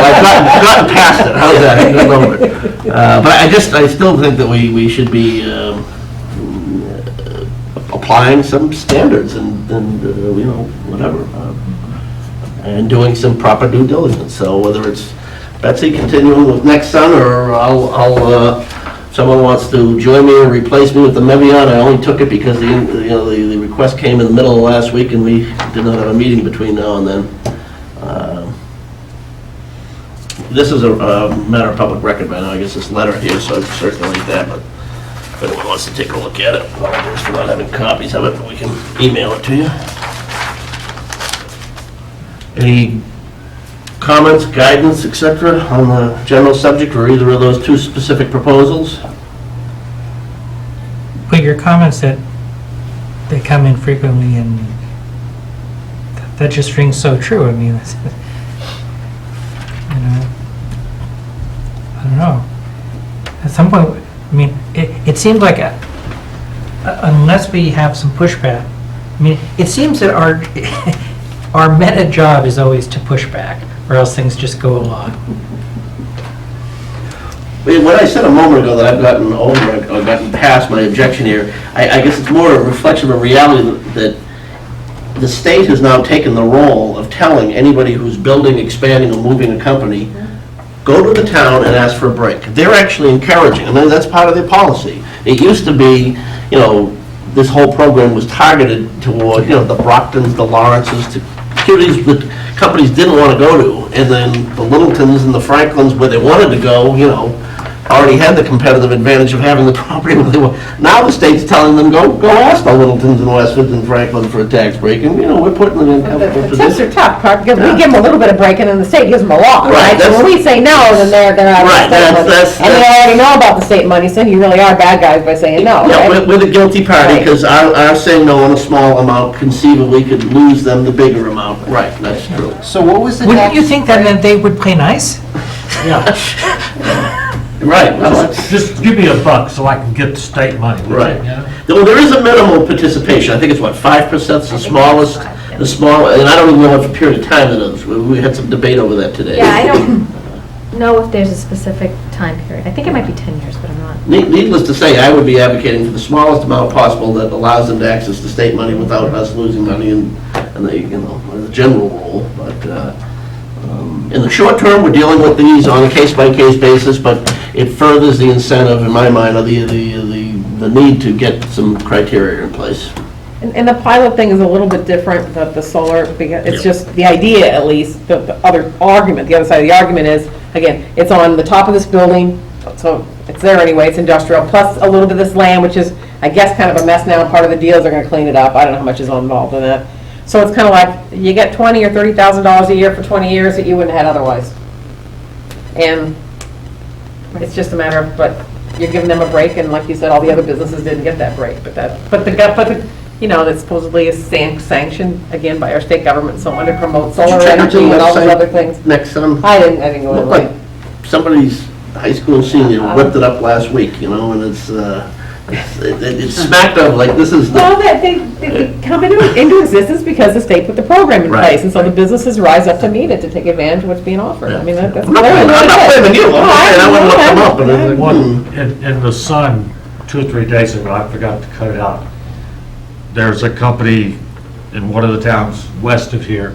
I've gotten past it. How's that? I've gotten over it. But I still think that we should be applying some standards and you know, whatever, and doing some proper due diligence. So whether it's Betsy continuing with Next Sun, or if someone wants to join me or replace me with the Mevion, I only took it because the request came in the middle of last week, and we did not have a meeting between now and then. This is a matter of public record by now. I guess this letter here, so I'd circulate that, but if anyone wants to take a look at it, apologize for not having copies of it, but we can email it to you. Any comments, guidance, etc., on the general subject or either of those two specific proposals? But your comments that they come in frequently, and that just rings so true. I mean, it's, you know, I don't know. At some point, I mean, it seems like unless we have some pushback, I mean, it seems that our meta job is always to push back, or else things just go along. When I said a moment ago that I've gotten over or gotten past my objection here, I guess it's more a reflection of reality that the state has now taken the role of telling anybody who's building, expanding, or moving a company, go to the town and ask for a break. They're actually encouraging, and that's part of their policy. It used to be, you know, this whole program was targeted toward, you know, the Brocktons, the Lawrences, to communities that companies didn't want to go to, and then the Littletons and the Franklins, where they wanted to go, you know, already had the competitive advantage of having the property where they were. Now the state's telling them, go ask the Littletons and Westfords and Franklin for a tax break, and, you know, we're putting them in a comfortable The tips are position. tough, Clark, because we give them a little bit of break, and then the state gives them a lot, Right, right? So when we say no, then they're out of Right, the state money. that's- And they already know about the state money, so you really are bad guys by saying no, Yeah, right? we're the guilty party, Right. because our saying no on a small amount conceivably could lose them the bigger amount. Right, that's true. So what was the Wouldn't you tax think then that they would play nice? Yeah, Right, well, that's- just give me $1 so I can get the state money. would you? Right. Yeah. Well, there is a minimal participation, I think it's what, 5% is the smallest, the small, and I don't even know what period of time it is. We had some debate over that today. Yeah, I don't know if there's a specific time period. I think it might be 10 years, but I'm not. Needless to say, I would be advocating for the smallest amount possible that allows them to access the state money without us losing money and the, you know, the general rule. But in the short term, we're dealing with these on a case-by-case basis, but it furthers the incentive, in my mind, of the need to get some criteria in place. And the pilot thing is a little bit different, the solar, because it's just, the idea at least, the other argument, the other side of the argument is, again, it's on the top of this building, so it's there anyway, it's industrial, plus a little bit of this land, which is, I guess, kind of a mess now, part of the deal is they're gonna clean it up, I don't know how much is involved in that. So it's kind of like, you get $20,000 or $30,000 a year for 20 years that you wouldn't have had otherwise. And it's just a matter of, but you're giving them a break, and like you said, all the other businesses didn't get that break, you know, that supposedly is sanctioned, again, by our state government, so to promote solar check out energy the and all those website? other things. Next time. I didn't go in Looked like somebody's high school senior whipped it up last week, you know, and it's smacked of like, this is the. Well, they come into existence because the state put the program in Right, place, and so the right. businesses rise up to meet it, to take advantage of what's being offered. I mean, that's. I'm not blaming you, I'm just saying I wouldn't look them up, and it's like, One, in the Sun, 2 or 3 days ago, I forgot to cut it out. There's a company in one of the towns west of here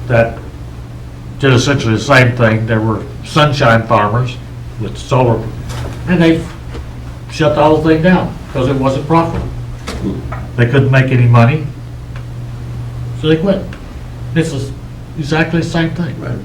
that did essentially the same thing. There were sunshine farmers with solar, and they shut the whole thing down because it wasn't profitable. They couldn't make any money, so they quit. This is exactly the same thing. Right.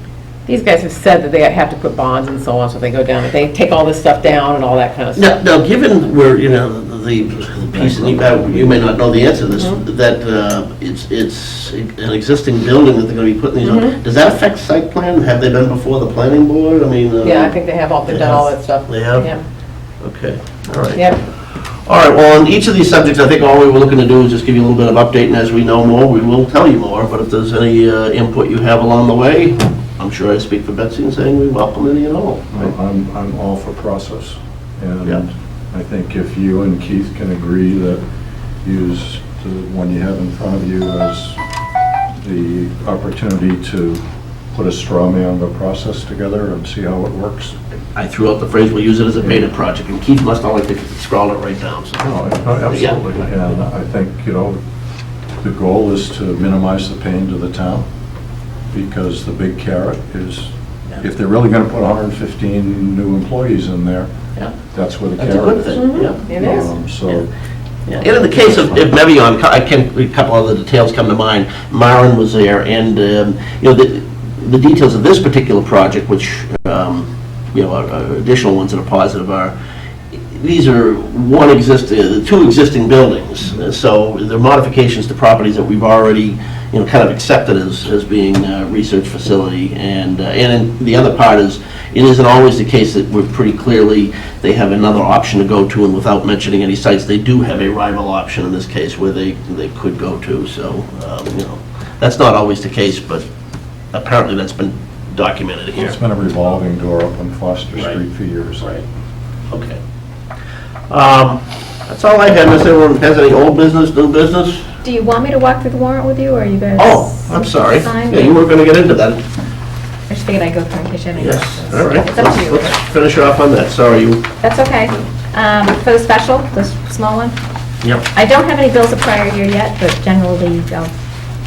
These guys have said that they have to put bonds and so on, so they go down, they take all this stuff down and all that kind of stuff. Now, given where, you know, the piece, and you may not know the answer to this, that it's an existing building that they're gonna be putting these on, does that affect site plan? Have they been before the planning board? I mean. Yeah, I think they have they've done all that stuff. They have? Yeah. Okay, all right. Yep. All right, well, on each of these subjects, I think all we were looking to do is just give you a little bit of update, and as we know more, we will tell you more, but if there's any input you have along the way, I'm sure I speak for Betsy in saying we welcome any and all. I'm all for process. Yeah. And I think if you and Keith can agree that use the one you have in front of you as the opportunity to put a straw man of a process together and see how it works. I threw out the phrase, we'll use it as a beta project, and Keith must not like to scrawl it right down, so. No, absolutely. And I think, you know, the goal is to minimize the pain to the town, because the big carrot is, if they're really gonna put 115 new employees in there, Yeah. that's where the That's a carrot good is. thing, yeah. It is. So, Yeah. And in the case of Mevion, a couple other details come to mind. Myron was there, and, you know, the details of this particular project, which, you know, are additional ones that are positive, are, these are two existing buildings, so they're modifications to properties that we've already, you know, kind of accepted as being a research facility, and then the other part is, it isn't always the case that we're pretty clearly, they have another option to go to, and without mentioning any sites, they do have a rival option in this case where they could go to, so, you know, that's not always the case, but apparently that's been documented here. it's been a revolving door up on Foster Right. Street for years. Right, okay. That's all I had, unless anyone has any old business, new business? Do you want me to walk through the warrant with you, or are you guys? Oh, I'm sorry. fine? Yeah, you were gonna get into that. I just figured I'd go through in case you have any Yes, questions. all right. It's up to you. Let's finish off on that, sorry, you. That's okay. For the special, the small one, Yep. I don't have any bills of prior year yet, but generally I'll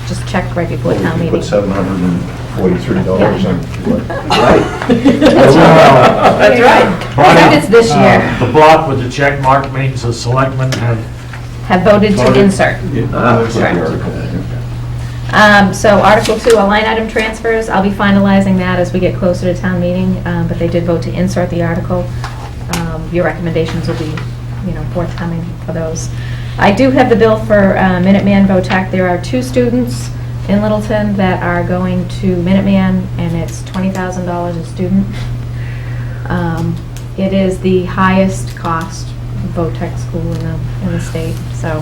just checked right before town You meeting. put $743 in. That's right. Except it's this year, The block with the check mark means the selectmen have voted to insert. So Article 2, are line item transfers. I'll be finalizing that as we get closer to town meeting, but they did vote to insert the article. Your recommendations will be, forthcoming for those. I do have the bill for Minuteman VOTEC. There are 2 students in Littleton that are going to Minuteman, and it's $20,000 a student. It is the highest cost VOTEC school in the state, so.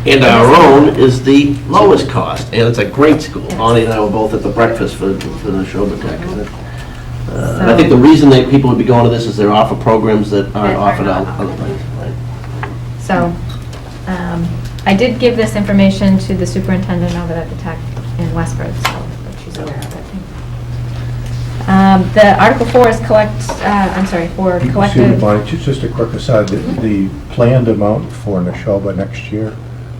And our own is the lowest cost, and it's a great school. Bonnie and I were both at the breakfast for the Neshoba Tech. And I think the reason that people would be going to this is they're offer programs that aren't offered out other places, right? So, I did give this information to the superintendent over at the Tech in Westford, so she's aware of it. The Article 4 is for Excuse me, collective. Bonnie, just a quick aside, the planned amount for Neshoba next year,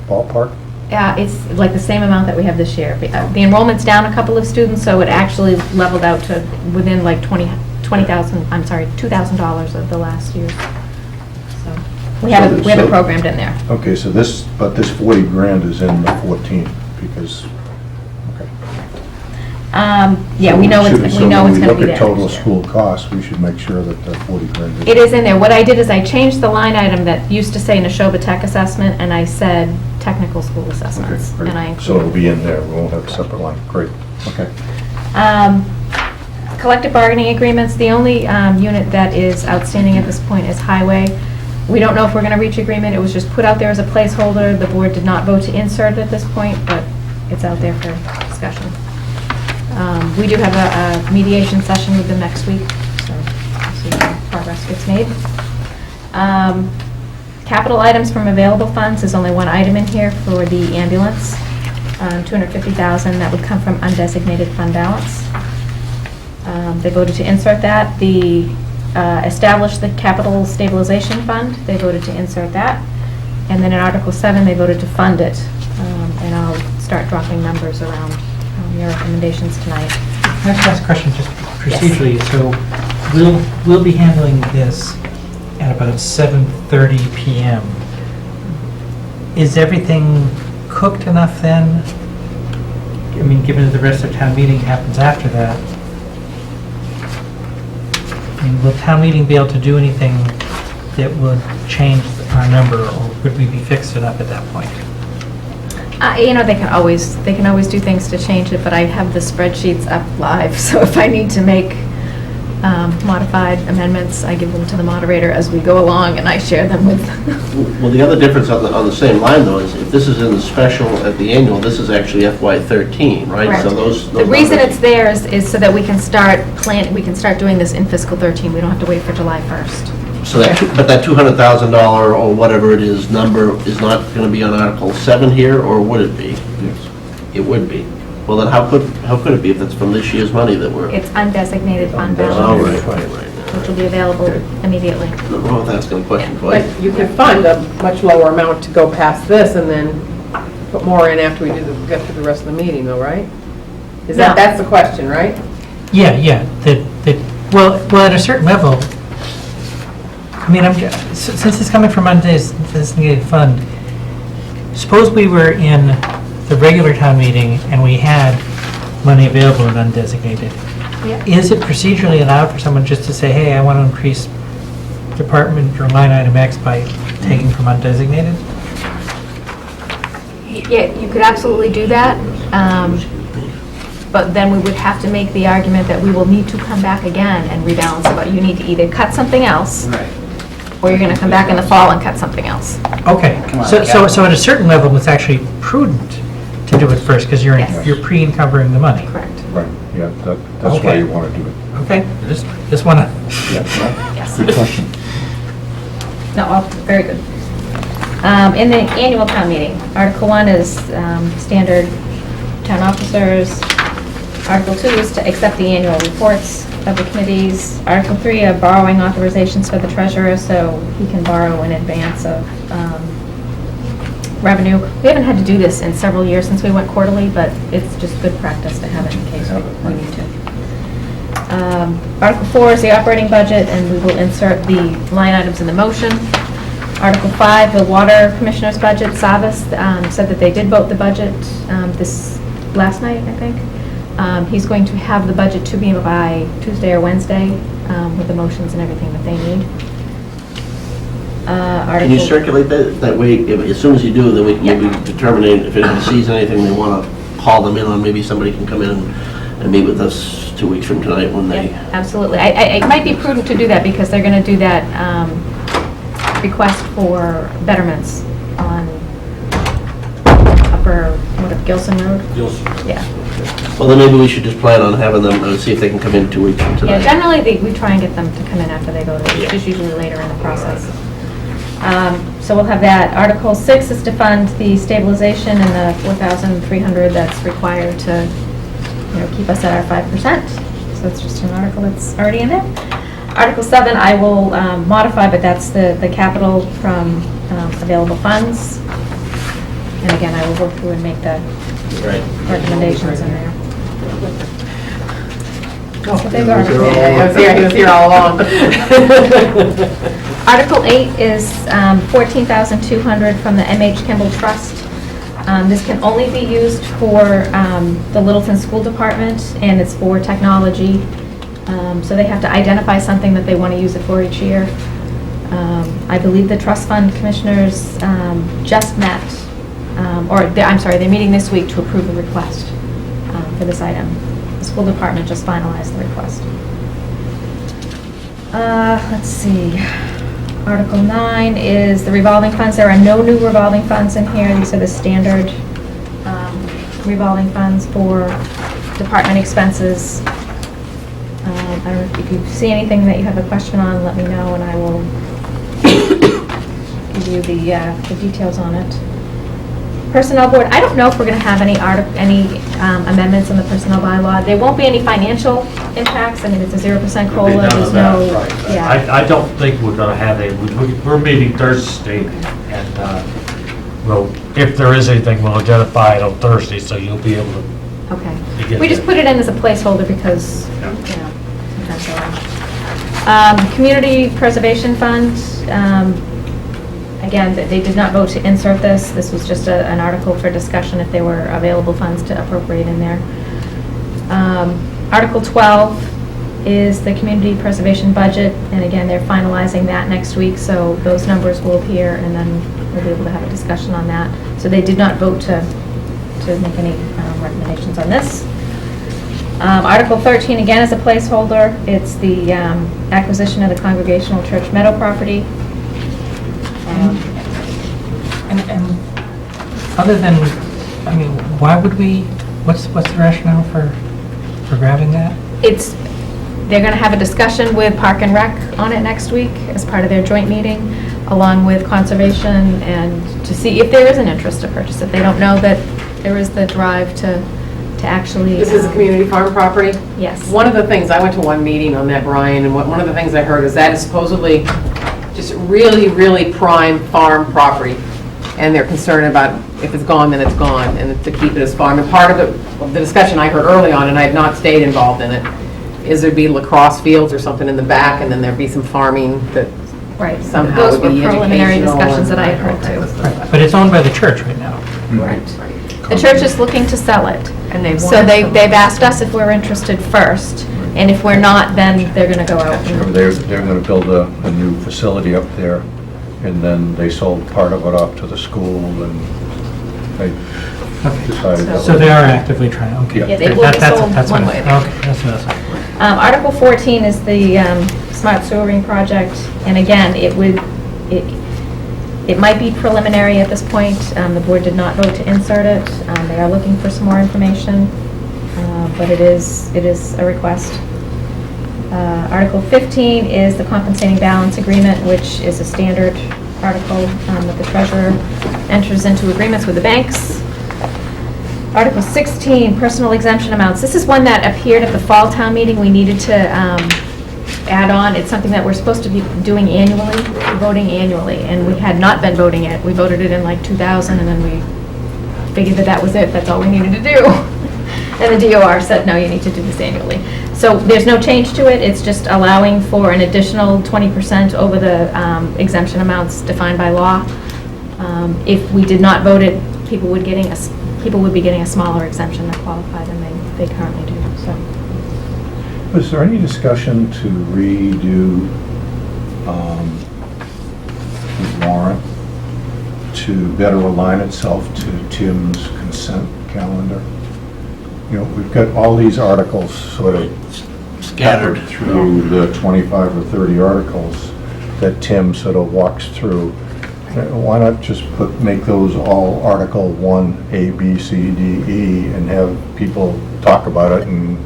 ballpark? It's like the same amount that we have this year. The enrollment's down a couple of students, so it actually leveled out to within like $2,000 of the last year. So, we have it programmed in there. Okay, so this 40 grand is in the 14, because, okay. Yeah, we know it's So going to when be we look there at total next year. school costs, we should make sure that the 40 grand is... It is in there. What I did is I changed the line item that used to say Neshoba Tech Assessment, and I said technical school assessments. Okay, And I great. So it'll be in there, we won't have a separate line, great, okay. Collective bargaining agreements, the only unit that is outstanding at this point is highway. We don't know if we're going to reach agreement. It was just put out there as a placeholder. The board did not vote to insert it at this point, but it's out there for discussion. We do have a mediation session with them next week, so we'll see how progress gets made. Capital items from available funds, there's only one item in here for the ambulance, $250,000, that would come from undesignated fund balance. They voted to insert that. Establish the capital stabilization fund, they voted to insert that. And then in Article 7, they voted to fund it. And I'll start dropping numbers around your recommendations tonight. Can I just ask a question, just procedurally? So we'll be handling this at about 7:30 PM. Is everything cooked enough then? I mean, given that the rest of town meeting happens after that, I mean, will town meeting be able to do anything that would change our number, or would we be fixed enough at that point? They can always do things to change it, but I have the spreadsheets up live, so if I need to make modified amendments, I give them to the moderator as we go along, and I share them with. Well, the other difference on the same line, though, is if this is in the special at the annual, this is actually FY13, right? Correct. So those The reason numbers- it's there is so that we can start doing this in fiscal 13. We don't have to wait for July 1st. So but that $200,000 or whatever it is number is not going to be on Article 7 here, or would it be? Yes. It would be. Well, then how could it be if it's from this year's money that we're... It's undesignated fund Oh, balance, right. which will be available immediately. Nothing wrong with asking a question twice. But you can fund a much lower amount to go past this and then put more in after we get through the rest of the meeting, though, right? No. That's the question, right? Yeah. Well, at a certain level, I mean, since it's coming from undesignated fund, suppose we were in the regular town meeting and we had money available in undesignated. Yeah. Is it procedurally allowed for someone just to say, hey, I want to increase department or line item X by taking from undesignated? Yeah, you could absolutely do that, but then we would have to make the argument that we will need to come back again and rebalance it, but you need to either cut something else, or you're going to come back in the fall and cut something else. Okay, Come on, so yeah. at a certain level, it's actually prudent to do it first, because you're Yes. pre-encumbering the money. Correct. Right, yeah, that's why Okay. you want to do it. Okay, just want to, Yeah, Yes. good question. No, very good. In the annual town meeting, Article 1 is standard town officers. Article 2 is to accept the annual reports of the committees. Article 3 are borrowing authorizations for the treasurer, so he can borrow in advance of revenue. We haven't had to do this in several years since we went quarterly, but it's just good practice to have it in case we need to. Article 4 is the operating budget, and we will insert the line items in the motion. Article 5, the water commissioner's budget. Savas said that they did vote the budget this last night, I think. He's going to have the budget to me by Tuesday or Wednesday with the motions and everything that they need. Can you circulate that way, as soon as you do, then you'll be determining if anybody sees anything they want to call them in on, maybe somebody can come in and meet with us 2 weeks from tonight when they... Yeah, absolutely. It might be prudent to do that because they're going to do that request for betterments on Gilson Road. Yeah. Well, then maybe we should just plan on having them, see if they can come in 2 weeks from Yeah, tonight. generally, we try and get them to come in after they go to, it's just usually later in the process. So we'll have that. Article 6 is to fund the stabilization and the 4,300 that's required to, keep us at our 5%. So it's just an article that's already in there. Article 7, I will modify, but that's the capital from available funds. And again, I will go through and make the recommendations in there. Oh, there you are. Yeah, he was here all along. Article 8 is 14,200 from the MH Kimball Trust. This can only be used for the Littleton School Department, and it's for technology. So they have to identify something that they want to use it for each year. I believe the trust fund commissioners just met, they're meeting this week to approve the request for this item. The school department just finalized the request. Let's see. Article 9 is the revolving funds. There are no new revolving funds in here. These are the standard revolving funds for department expenses. I don't know if you see anything that you have a question on, let me know, and I will give you the details on it. Personnel board, I don't know if we're going to have any amendments in the personnel bylaw. There won't be any financial impacts. I mean, it's a 0% COLA. There's no, yeah. I don't think we're gonna have we're meeting Thursday, and, well, if there is anything, we'll identify it on Thursday, so you'll be able to. Okay. get We just that. put it in as a placeholder because, sometimes they're Community Preservation Fund, again, they did not vote to insert this. This was just an article for discussion if there were available funds to appropriate in there. Article 12 is the Community Preservation Budget, and again, they're finalizing that next week, so those numbers will appear, and then we'll be able to have a discussion on that. So they did not vote to make any recommendations on this. Article 13, again, is a placeholder. It's the acquisition of the Congregational Church Meadow property. And other than, I mean, why would we, what's the rationale for grabbing that? They're going to have a discussion with Park and Rec on it next week as part of their joint meeting, along with Conservation, and to see if there is an interest to purchase it. They don't know that there is the drive to actually... This is a community farm property? Yes. One of the things, I went to one meeting on that, Brian, and one of the things I heard is that is supposedly just really, really prime farm property. And they're concerned about if it's gone, then it's gone, and to keep it as farm. And part of the discussion I heard early on, and I have not stayed involved in it, is there'd be lacrosse fields or something in the back, and then there'd be some farming that Right. somehow Those would were be preliminary educational discussions that I and heard that kind of too. stuff. But it's owned by the church right now. Right. The church is looking to sell it. And they So want they've asked us if we're interested first, and if we're not, then they're going to go out. and- They're going to build a new facility up there, and then they sold part of it off to the school, and they decided. So they are actively trying, okay. Yeah, they will be That's sold what one I- way or the other. Okay, that's what I was like. Article 14 is the smart sewering project, and again, it might be preliminary at this point. The board did not vote to insert it. They are looking for some more information, but it is a request. Article 15 is the compensating balance agreement, which is a standard article that the treasurer enters into agreements with the banks. Article 16, personal exemption amounts. This is one that appeared at the fall town meeting. We needed to add-on. It's something that we're supposed to be doing annually, voting annually, and we had not been voting it. We voted it in like 2000, and then we figured that that was it, that's all we needed to do. And the DOR said, no, you need to do this annually. So there's no change to it, it's just allowing for an additional 20% over the exemption amounts defined by law. If we did not vote it, people would be getting a smaller exemption that qualified than they currently do, so. Was there any discussion to redo the warrant to better align itself to Tim's consent calendar? You know, we've got all these articles sort of Scattered. through the 25 or 30 articles that Tim sort of walks through. Why not just make those all Article 1, A, B, C, D, E, and have people talk about it and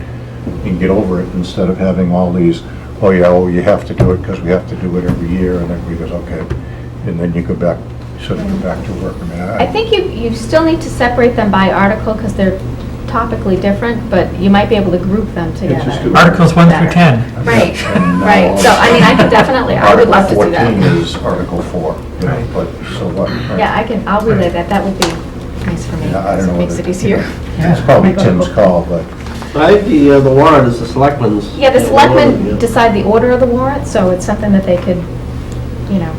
get over it, instead of having all these, oh yeah, oh, you have to do it because we have to do it every year, and everybody goes, okay, and then you go back, sort of go back to work. I mean, I think you still need to separate them by article because they're topically different, but you might be able to group them just together. do- Articles 1 through Better. 10. Right, And now right. So, I mean, I could definitely, I would love to do that. Article 14 is Article 4, you know, but, so what? Yeah, I'll relay that, that would be nice for me, Yeah, I don't because know it makes whether- it easier. It's probably Tim's call, but The warrant is the selectmen's. Yeah, the selectmen Yeah. decide the order of the warrant, so it's something that they could, you know,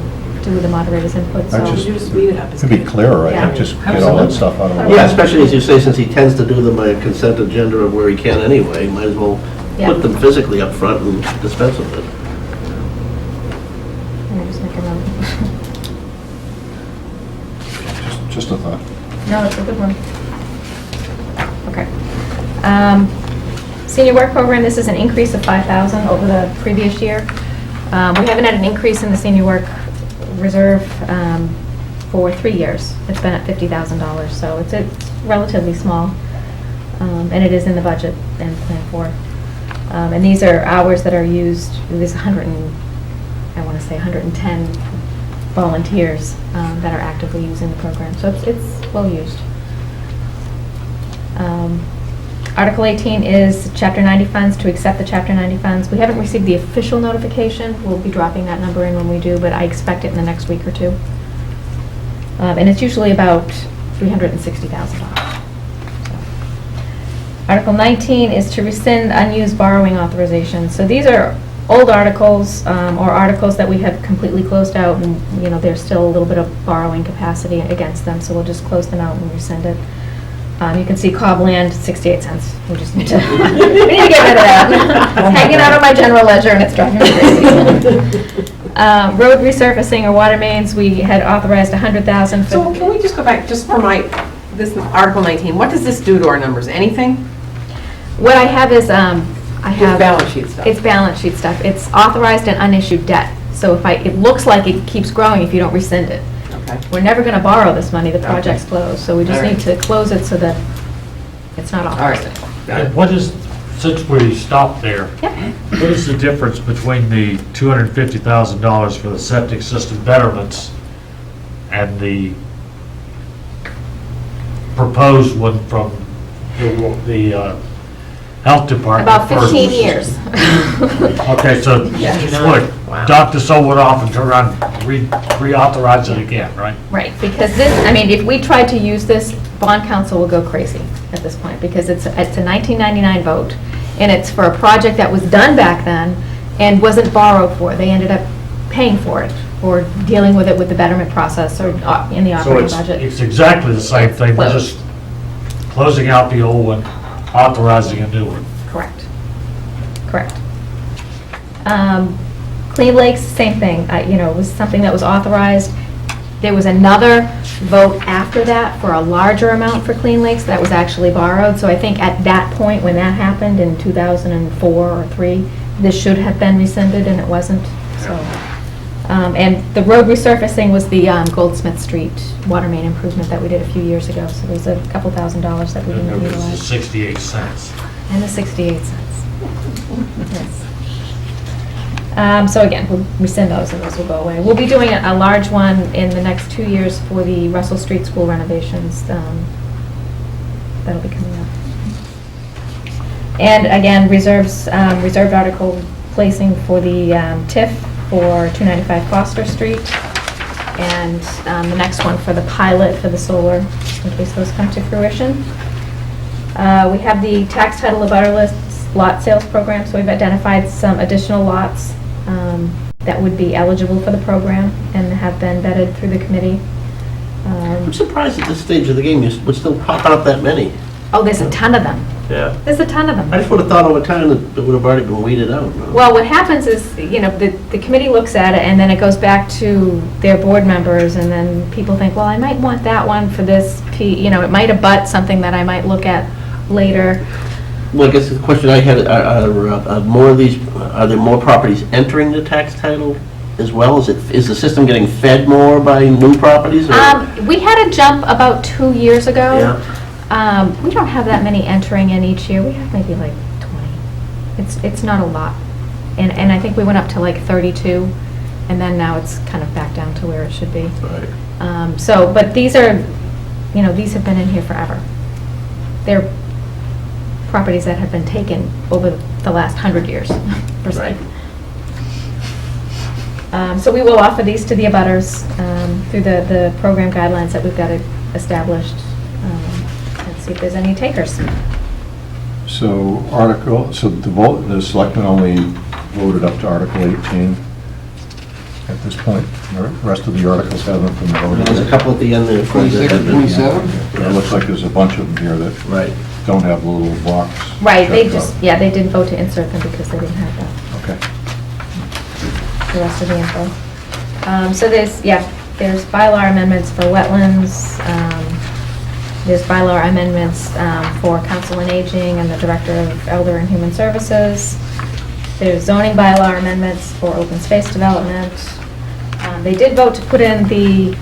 do with the moderator's input, so. I just, You just read it up. to be clearer, I Yeah. think, just get all that stuff out of the way. Yeah, especially as you say, since he tends to do them by consent agenda of where he can anyway, might as well Yeah. put them physically up front and dispense with it. Let me just make a note. Just a thought. No, it's a good one. Okay. Senior work program, this is an increase of 5,000 over the previous year. We haven't had an increase in the senior work reserve for 3 years. It's been at $50,000, so it's relatively small. And it is in the budget and plan for. And these are hours that are used, there's 110 volunteers that are actively using the program, so it's well used. Article 18 is Chapter 90 funds, to accept the Chapter 90 funds. We haven't received the official notification. We'll be dropping that number in when we do, but I expect it in the next week or two. And it's usually about $360,000. Article 19 is to rescind unused borrowing authorization. So these are old articles, or articles that we have completely closed out, and, you know, there's still a little bit of borrowing capacity against them, so we'll just close them out and rescind it. You can see Cobland, 68 cents. We just need to, we need to get rid of that. It's hanging out on my general ledger and it's driving me crazy. Road resurfacing or water mains, we had authorized 100,000 So for, can we just go back, just for this Article 19, what does this do to our numbers? Anything? what I have is, I It's have. balance sheet stuff. It's balance sheet stuff. It's authorized and unissued debt. So if it looks like it keeps growing if you don't rescind it. Okay. We're never going to borrow this money, the project's closed, so we just All right. need to close it so that it's not authorized. And what is, since we stopped there, Yeah. what is the difference between the $250,000 for the septic system betterments and the proposed one from the health department? About first? 15 years. Okay, so Yeah. just want to dock this over off and turn around, reauthorize it again, right? Right, because this, I mean, if we tried to use this, bond council will go crazy at this point, because it's a 1999 vote, and it's for a project that was done back then and wasn't borrowed for. They ended up paying for it, or dealing with it with the betterment process, or in the So operating budget. it's exactly the same thing, we're just closing out the old one, authorizing a new one. Correct. Correct. Clean Lakes, same thing, you know, it was something that was authorized. There was another vote after that for a larger amount for Clean Lakes that was actually borrowed. So I think at that point, when that happened in 2004 or 3, this should have been rescinded, and it wasn't, so. And the road resurfacing was the Goldsmith Street water main improvement that we did a few years ago. So there's a couple $1,000s that we And didn't it was utilize. 68 cents. And the 68 cents. Yes. So again, we'll rescind those and those will go away. We'll be doing a large one in the next 2 years for the Russell Street School renovations. That'll be coming up. And again, reserves, reserved article placing for the TIF for 295 Foster Street, and the next one for the pilot for the solar, in case those come to fruition. We have the tax title abutter list lot sales program, so we've identified some additional lots that would be eligible for the program and have been vetted through the committee. I'm surprised at this stage of the game, we're still popping up that many. Oh, there's a ton of them. Yeah. There's a ton of them. I just would have thought over time that it would have already been weeded out. No? Well, what happens is, the committee looks at it, and then it goes back to their board members, and then people think, well, I might want that one for this, it might abut something that I might look at later. Well, I guess the question I had, are more of these, are there more properties entering the tax title as well? Is the system getting fed more by new properties? Or? We had a jump about 2 years ago. Yeah. We don't have that many entering in each year. We have maybe like 20. It's not a lot. And I think we went up to like 32, and then now it's kind of back down to where it should be. Right. But these are, these have been in here forever. They're properties that have been taken over the last 100 years, per se. Right. So we will offer these to the abutters through the program guidelines that we've got established. And see if there's any takers. So the selectmen only voted up to Article 18 at this point. The rest of the articles haven't been voted. There's a couple at the end there. 26, 27? It looks like there's a bunch of them here that Right. don't have the little box. Right, they checked just, out. they did vote to insert them because they didn't have Okay. the rest of the info. So there's bylaw amendments for wetlands, there's bylaw amendments for Council on Aging and the Director of Elder and Human Services. There's zoning bylaw amendments for open space development. They did vote to put in the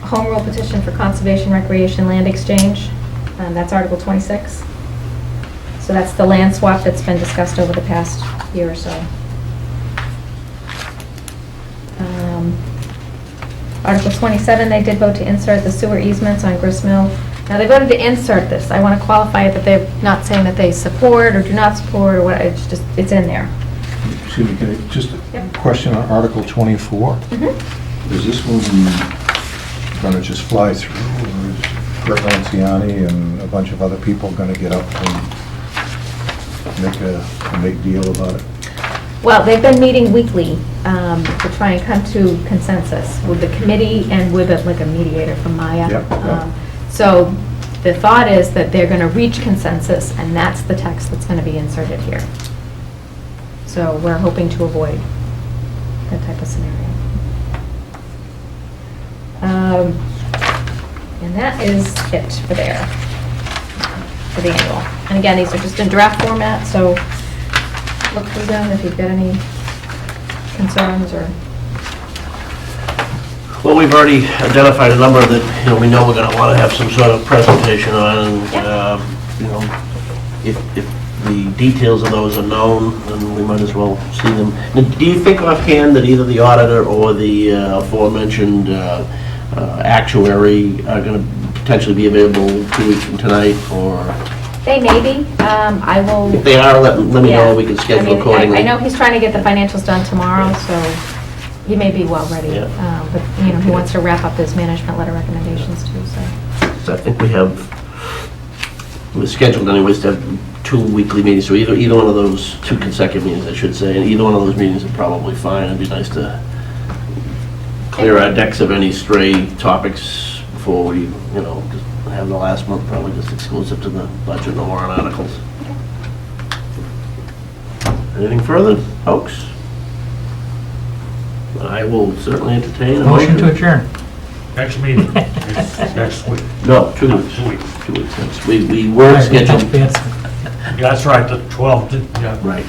home rule petition for conservation, recreation, land exchange. That's Article 26. So that's the land swap that's been discussed over the past year or so. Article 27, they did vote to insert the sewer easements on Grist Mill. Now, they voted to insert this. I want to qualify it that they're not saying that they support or do not support or what, it's in there. Excuse me, can I, just Yep. a question on Article 24. Is this one going to just fly through, or is Kurt Lanciani and a bunch of other people going to get up and make a big deal about it? Well, they've been meeting weekly to try and come to consensus with the committee and with a mediator from Maya. Yep, yep. So the thought is that they're going to reach consensus, and that's the text that's going to be inserted here. So we're hoping to avoid that type of scenario. And that is it for there, for the annual. And again, these are just in draft format, so look through them if you've got any concerns or... Well, we've already identified a number that, we know we're going to want to have some sort of presentation on, and, if the details of those are known, then we might as well see them. Now, do you think offhand that either the auditor or the aforementioned actuary are going to potentially be available 2 weeks from tonight, or? They may be. I will... If they are, let me Yeah. know, we can schedule I mean, accordingly. I know he's trying to get the financials done tomorrow, so he may be well ready. Yeah. But, he wants to wrap up his management letter recommendations too, so. So I think we're scheduled anyways to have 2 weekly meetings, so either one of those, 2 consecutive meetings, I should say, and either one of those meetings are probably fine. It'd be nice to clear our decks of any stray topics before we, just have the last month probably just exclusive to the budget and the warrant articles. Anything further, folks? I will certainly entertain a Motion to adjourn. Next meeting, next week. No, 2 weeks. 2 weeks. 2 weeks. We were scheduled, Fancy. Yeah, that's right, the 12th, yeah. right,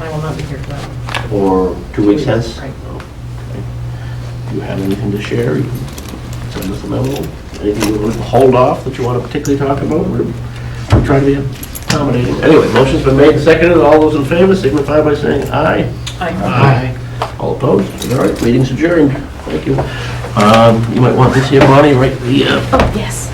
I will not be here for that. or 2 weeks hence? Right. Okay. Do you have anything to share? You can send us a memo. Anything you want to hold off that you want to particularly talk about? We're trying to be accommodating. Anyway, motion's been made and seconded. All those in favor signify by saying aye. Aye. All opposed? All right, meeting's adjourned. Thank you. You might want this here, Bonnie, right? Oh, yes.